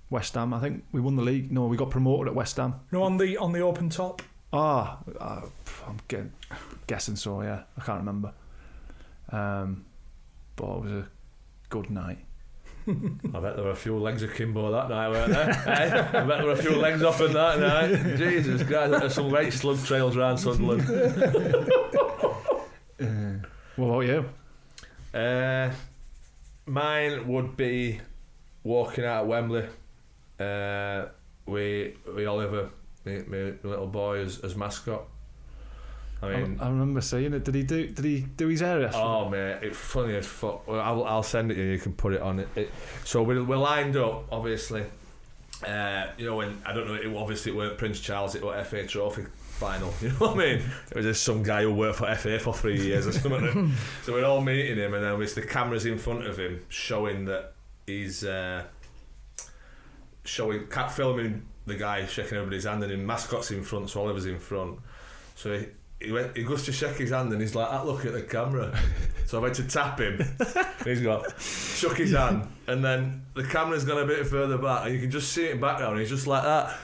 West Ham, I think we won the league. No, we got promoted at West Ham. No, on the open top. I'm guessing so, yeah. I can't remember. But it was a good night. I bet there were a few legs of Kimbo that night, weren't there? Hey? I bet there were a few legs off in that night. Jesus Christ, there's some great slug trails around Sunderland. What about you? Mine would be walking out of Wembley with Oliver, my little boy, as mascot. I mean, I remember seeing it. Did he do his hair yesterday? oh mate, it's funny as fuck. Well, I'll send it to you. You can put it on it. So we're lined up, obviously. You know, when I don't know, it weren't Prince Charles, it was FA Trophy final. You know what I mean? It was just some guy who worked for FA for 3 years or something. So we're all meeting him, and then there's the cameras in front of him showing that he's filming the guy shaking everybody's hand, and his mascot's in front, so Oliver's in front. So he goes to shake his hand, and he's like, look at the camera. So I went to tap him, and he's shook his hand, and then the camera's gone a bit further back, and you can just see it in background, and he's just like that,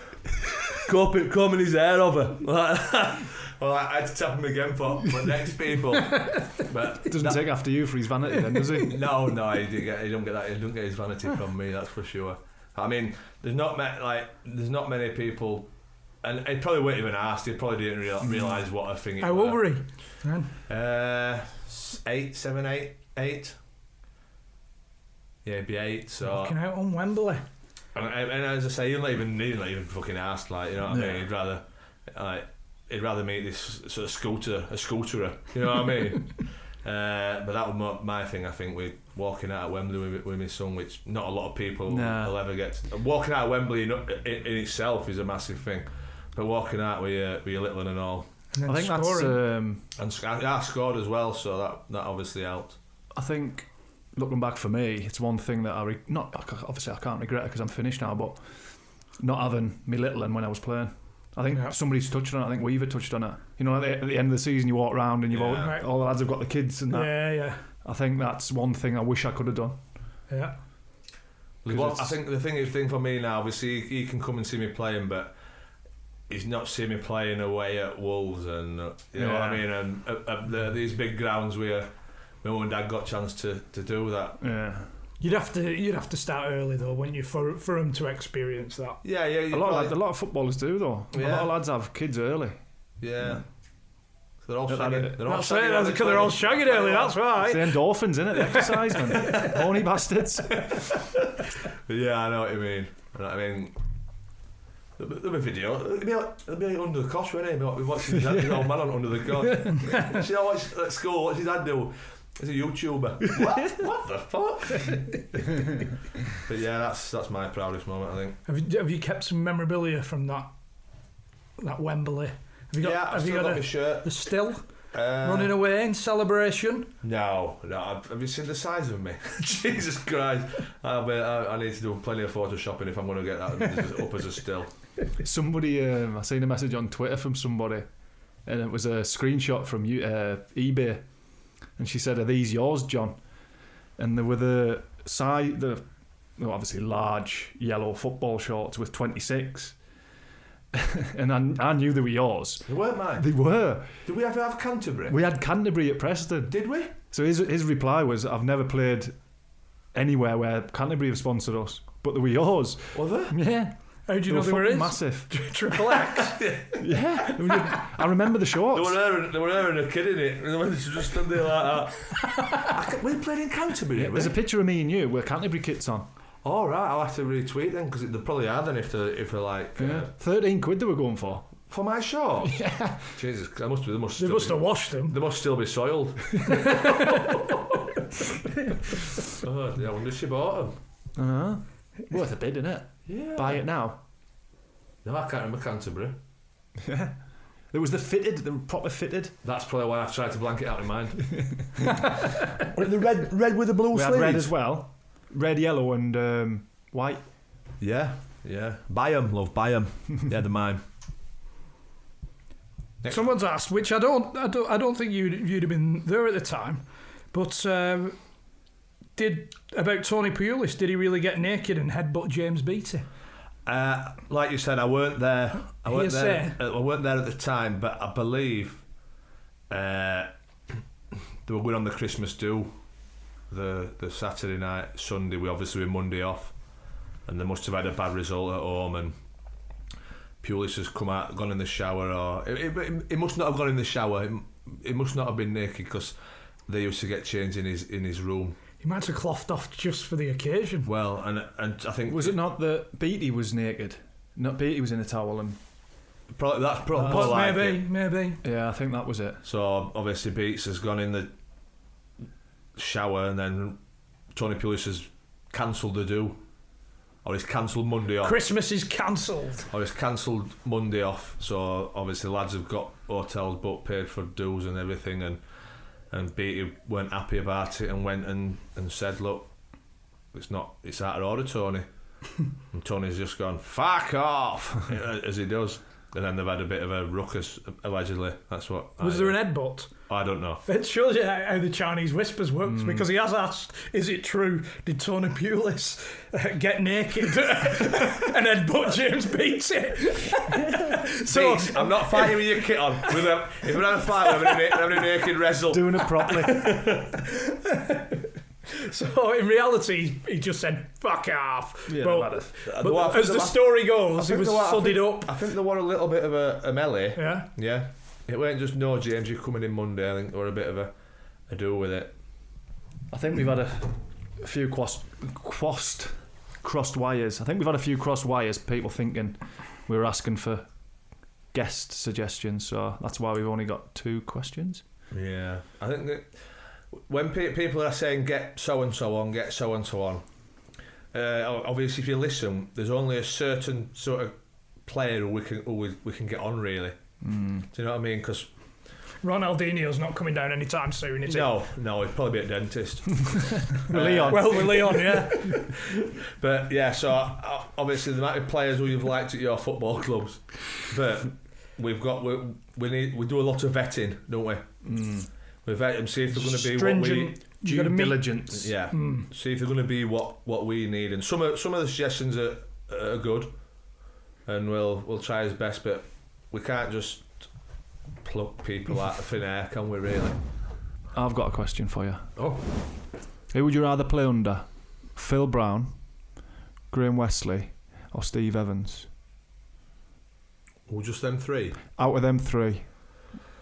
combing his hair over. Like that. Well, I had to tap him again for next people. But It doesn't take after you for his vanity then, does he? No, he don't get that. He don't get his vanity from me, that's for sure. I mean, there's not many people. And he probably wouldn't even asked. He probably didn't realise what a thing it was. How old were he? 8. Yeah, he'd be 8. So Walking out on Wembley. and as I say, he didn't even fucking ask. Like, you know what I mean? He'd rather meet this sort of scooterer. You know what I mean? But that was my thing. I think with walking out of Wembley with my son, which not a lot of people will ever get. Walking out of Wembley in itself is a massive thing. But walking out with your little one and all. And I think scoring. that's. I scored as well, so that obviously helped. I think looking back for me, it's one thing that obviously I can't regret it because I'm finished now, but not having me little one when I was playing. I think somebody's touched on it. I think Weaver touched on it. You know, at the end of the season, you walk around and all the lads have got the kids and that. Yeah. I think that's one thing I wish I could have done. Yeah. I think the thing for me now, obviously, he can come and see me playing, but he's not seeing me playing away at Wolves and you know what I mean, and at these big grounds where my mum and dad got a chance to do that. Yeah. You'd have to start early though, wouldn't you, for them to experience that? Yeah. A lot of footballers do though. A lot of lads have kids early. Yeah. So they're all shagging. That's because they're all shagging early. That's right. It's the endorphins, isn't it? The exercise, man. Horny bastards. Yeah, I know what you mean. There'll be video. It'll be under the Cosh, won't it? We're watching his old man on Under the Cosh. You know, at school, what's his dad do? He's a YouTuber. What the fuck? But yeah, that's my proudest moment, I think. Have you kept some memorabilia from that Wembley? Have you got my shirt. The still running away in celebration? No. Have you seen the size of me? Jesus Christ! I need to do plenty of photoshopping if I'm going to get that up as a still. Somebody, I seen a message on Twitter from somebody, and it was a screenshot from eBay, and she said, "Are these yours, John?" And they were the obviously large yellow football shorts with 26. And I knew they were yours. They weren't mine. They were. Did we ever have Canterbury? We had Canterbury at Preston. Did we? So his reply was, "I've never played anywhere where Canterbury have sponsored us, but they were yours. Was it? Yeah. How do you know they were his? Massive. Triple X. Yeah. I remember the shorts. They were airing a kid in it. And they just stood there like that. We played in Canterbury. Yeah, there's a picture of me and you with Canterbury kits on. All right, I'll have to retweet them because they probably are then if they're like 13 quid they were going for. For my shorts. Yeah. Jesus, they must have washed them. They must still be soiled. Oh, yeah, I wonder if she bought them. Worth a bid, innit? Yeah. Buy it now. No, I can't remember Canterbury. Yeah. There was the proper fitted. That's probably why I've tried to blank it out in mind. The red with the blue We sleeves. had red as well. Red, yellow and white. Yeah. Buy them, love, buy them. Yeah, they're mine. Someone's asked, which I don't think you'd have been there at the time, but about Tony Pulis, did he really get naked and headbutt James Beattie? Like you said, I weren't there. I weren't Hearsay. there at the time, but I believe they were going on the Christmas do. The Saturday night, Sunday, we obviously were Monday off, and they must have had a bad result at home, and Pulis has come out, gone in the shower, or it must not have gone in the shower. It must not have been naked because they used to get changed in his room. He might have clothed off just for the occasion. Well, and I think was it not that Beattie was naked? Not Beattie was in a towel and. That's probably like maybe. Yeah, I think that was it. So obviously Beats has gone in the shower, and then Tony Pulis has cancelled the do, or he's cancelled Monday off. Christmas is cancelled. Or he's cancelled Monday off. So obviously lads have got hotels booked, paid for dues and everything, and Beattie weren't happy about it and went and said, look, it's out of order, Tony. And Tony's just gone, fuck off, as he does. And then they've had a bit of a ruckus, allegedly. That's what. Was there an headbutt? I don't know. It shows you how the Chinese whispers works, because he has asked, is it true, did Tony Pulis get naked and headbutt James Beattie? So Beats, I'm not fighting with your kit on. If we're having a fight, we're having a naked wrestle. Doing it properly. So in reality, he just said "fuck off." Yeah, but as the story goes, he was sudded up. I think there were a little bit of a melee. Yeah. Yeah. It weren't just no James, you're coming in Monday. I think there were a bit of a do with it. I think we've had a few crossed wires. I think we've had a few crossed wires. People thinking we were asking for guest suggestions, so that's why we've only got 2 questions. Yeah, I think that when people are saying get so and so on, get so and so on, obviously if you listen, there's only a certain sort of player who we can get on really. Do you know what I mean? Because Ronaldinho's not coming down anytime soon, is he? No, he'd probably be a dentist. Leon. Well, with Leon, yeah. But yeah, so obviously there might be players who you've liked at your football clubs, but we do a lot of vetting, don't we? We vet them, see if they're going to be stringent, what we due diligence. Yeah, see if they're going to be what we need, and some of the suggestions are good, and we'll try his best, but we can't just pluck people out of thin air, can we? Really? I've got a question for you. Oh, who would you rather play under? Phil Brown, Graham Wesley, or Steve Evans? well, just them 3. Out of them 3,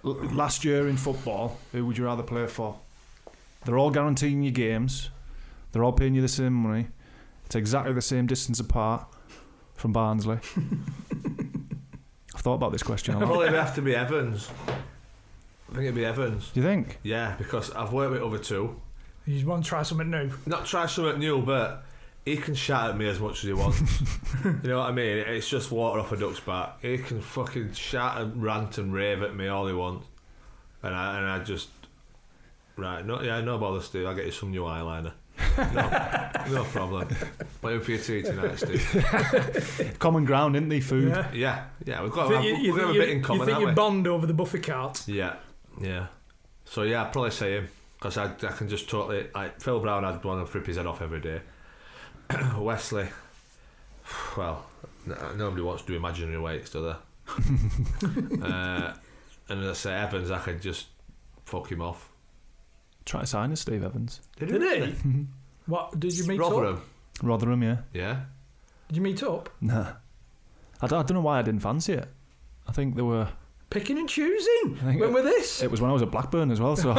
last year in football, who would you rather play for? They're all guaranteeing you games. They're all paying you the same money. It's exactly the same distance apart from Barnsley. I've thought about this question a lot. Probably it'd have to be Evans. I think it'd be Evans. Do you think? Yeah, because I've worked with other 2. You want to try something new? Not try something new, but he can shout at me as much as he wants. You know what I mean? It's just water off a duck's back. He can fucking shout and rant and rave at me all he wants, and I just no bother, Steve. I'll get you some new eyeliner. No problem. Playing for your tea tonight, Steve. Common ground, isn't they? Food. Yeah. We've got to have a bit in common. You think haven't you we? bond over the buffet cart? Yeah. So yeah, I'd probably say him because I can just totally like Phil Brown. I'd want to rip his head off every day. Wesley, well, nobody wants to do imaginary weights, do they? And as I say, Evans, I could just fuck him off. Try to sign us, Steve Evans. Did he? What, did you meet Rotherham. up? Rotherham, yeah. Yeah. Did you meet up? Nah. I don't know why I didn't fancy it. I think there were... Picking and choosing? think When were this? It was when I was at Blackburn as well, so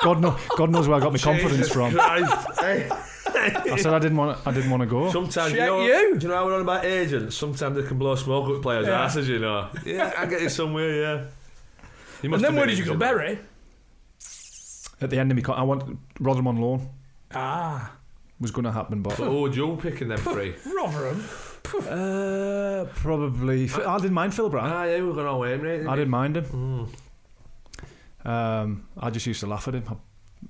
God knows where I got my confidence from. Hey. I said I didn't want to go. Sometimes, Check do you. you know how we're on about agents? Sometimes they can blow smoke up players' asses, you know. Yeah, I get it somewhere, yeah. And then where did you go, Bury? At the end of my I want Rotherham on loan. Ah. Was going to happen, but... But who would you picking them three? Rotherham? Probably... I didn't mind Phil Brown. Ah, yeah, we were going away, mate. I didn't mind him. I just used to laugh at him.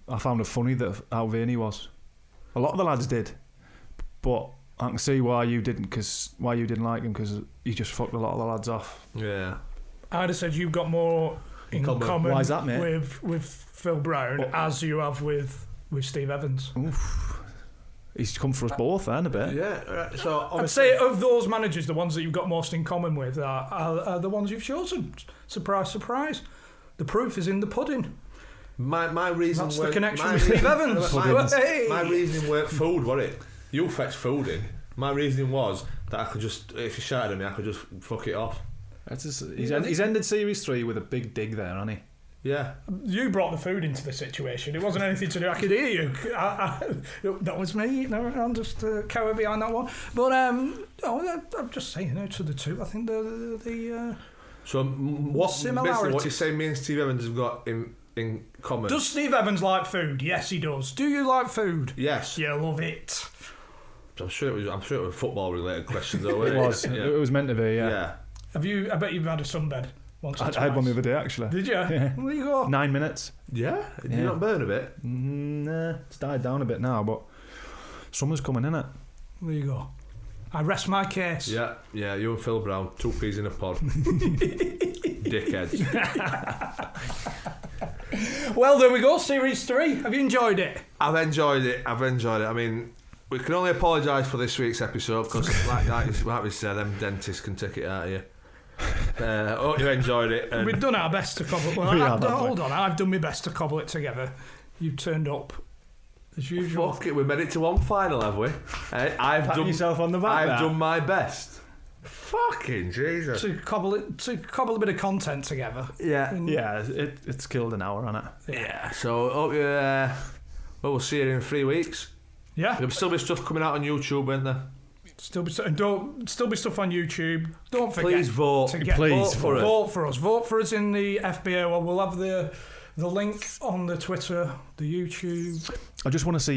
I found it funny that how vain he was. A lot of the lads did, but I can see why you didn't like him, because he just fucked a lot of the lads off. Yeah. I'd have said you've got more in common Why is that, mate? with Phil Brown as you have with Steve Evans. Oof. He's come for us both then a bit. Yeah, so I'd say of those managers, the ones that you've got most in common with are the ones you've chosen. Surprise, surprise. The proof is in the pudding. My reason That's work, the connection my with Steve reason- Evans. Hey. My reasoning worked food, wasn't it? You fetched food in. My reasoning was that I could just, if you shouted at me, I could just fuck it off. He's ended Series 3 with a big dig there, hasn't he? Yeah. You brought the food into the situation. It wasn't anything to do. I could hear you. That was me. No, I'm just cower behind that one. But I'm just saying, to the two, I think the So what similarities. what you're saying, me and Steve Evans have got in common? Does Steve Evans like food? Yes, he does. Do you like food? Yes. You love it. I'm sure it was football related questions though. It was. Yeah. It was meant to be, yeah. I bet you've had a sunbed once or I twice. had one the other day, actually. Did you? Yeah. There you go. 9 minutes. Yeah? Did you Yeah. not burn a bit? Nah, it's died down a bit now, but summer's coming, innit? There you go. I rest my case. Yeah, you and Phil Brown, 2 peas in a pod. Dickheads. Well, there we go. Series 3. Have you enjoyed it? I've enjoyed it. I mean, we can only apologise for this week's episode because, like we said, them dentists can take it out of you. Hope you enjoyed it. We've done our best to cobble it. Hold on, I've done my best to cobble it together. You turned up as usual. Fuck it, we made it to one final, have we? I've Pat done yourself on the back. I've there. done my best. Fucking Jesus. To cobble a bit of content together. Yeah. Yeah, it's killed an hour, hasn't it? Yeah. So hope you. We'll see you in 3 weeks. Yeah. There'll still be stuff coming out on YouTube, won't there? Still be stuff on YouTube. Don't forget. Please vote. Please vote for us. Vote for us in the FBO. Well, we'll have the link on the Twitter, the YouTube. I just want to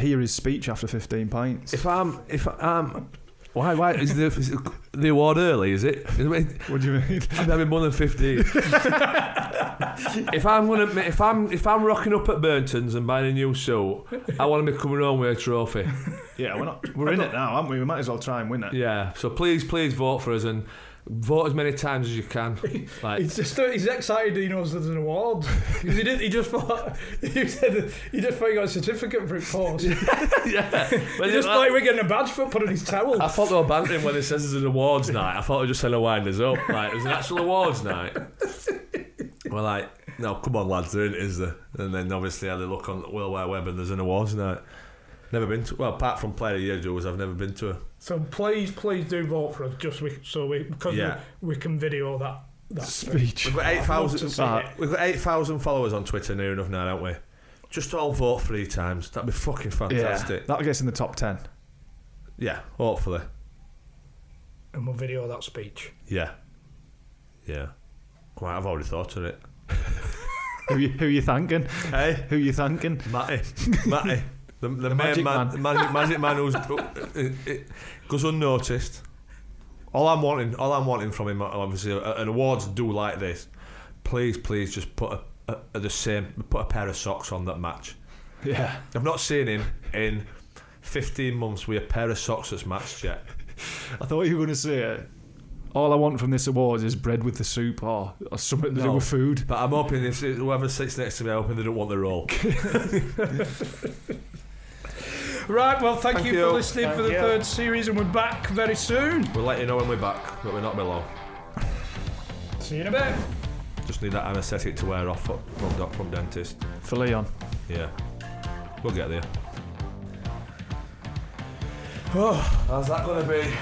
hear his speech after 15 pints. If I'm why is the award early? Is it? What do you mean? I'm having more than 15. if I'm rocking up at Burnton's and buying a new suit, I want to be coming home with a trophy. Yeah, we're in it now, aren't we? We might as well try and win it. Yeah. So please vote for us and vote as many times as you can. Like, he's excited. He knows there's an award. He just thought he got a certificate for it post. yeah. He just thought we were getting a badge for putting his towel. I thought they were bantering when it says there's an awards night. I thought they were just saying to wind us up. Like, there's an actual awards night. We're like, no, come on, lads, there isn't, is there? And then obviously I had a look on the World Wide Web and there's an awards night. Never been to. Well, apart from Player of the Year Jules, I've never been to. So please do vote for us, because we can video that speech. We've got 8,000. We've got 8,000 followers on Twitter near enough now, don't we? Just all vote 3 times. That'd be fucking fantastic. Yeah, that gets in the top 10. Yeah, hopefully. And we'll video that speech. Yeah. Quite. I've already thought of it. Who you thanking? Hey, who you thanking? Matty. The magic man. The magic man who's goes unnoticed. All I'm wanting from him, obviously, an awards do like this. Please, just put a pair of socks on that match. Yeah, I've not seen him in 15 months with a pair of socks that's matched yet. I thought you were going to say all I want from this awards is bread with the soup or something to do with food. But I'm hoping whoever sits next to me, I'm hoping they don't want the roll. Right, well, thank you for listening for the 3rd series, and we're back very soon. We'll let you know when we're back, but we're not below. See you in a bit. Just need that anaesthetic to wear off from dentist. For Leon. Yeah. We'll get there. How's that going to be?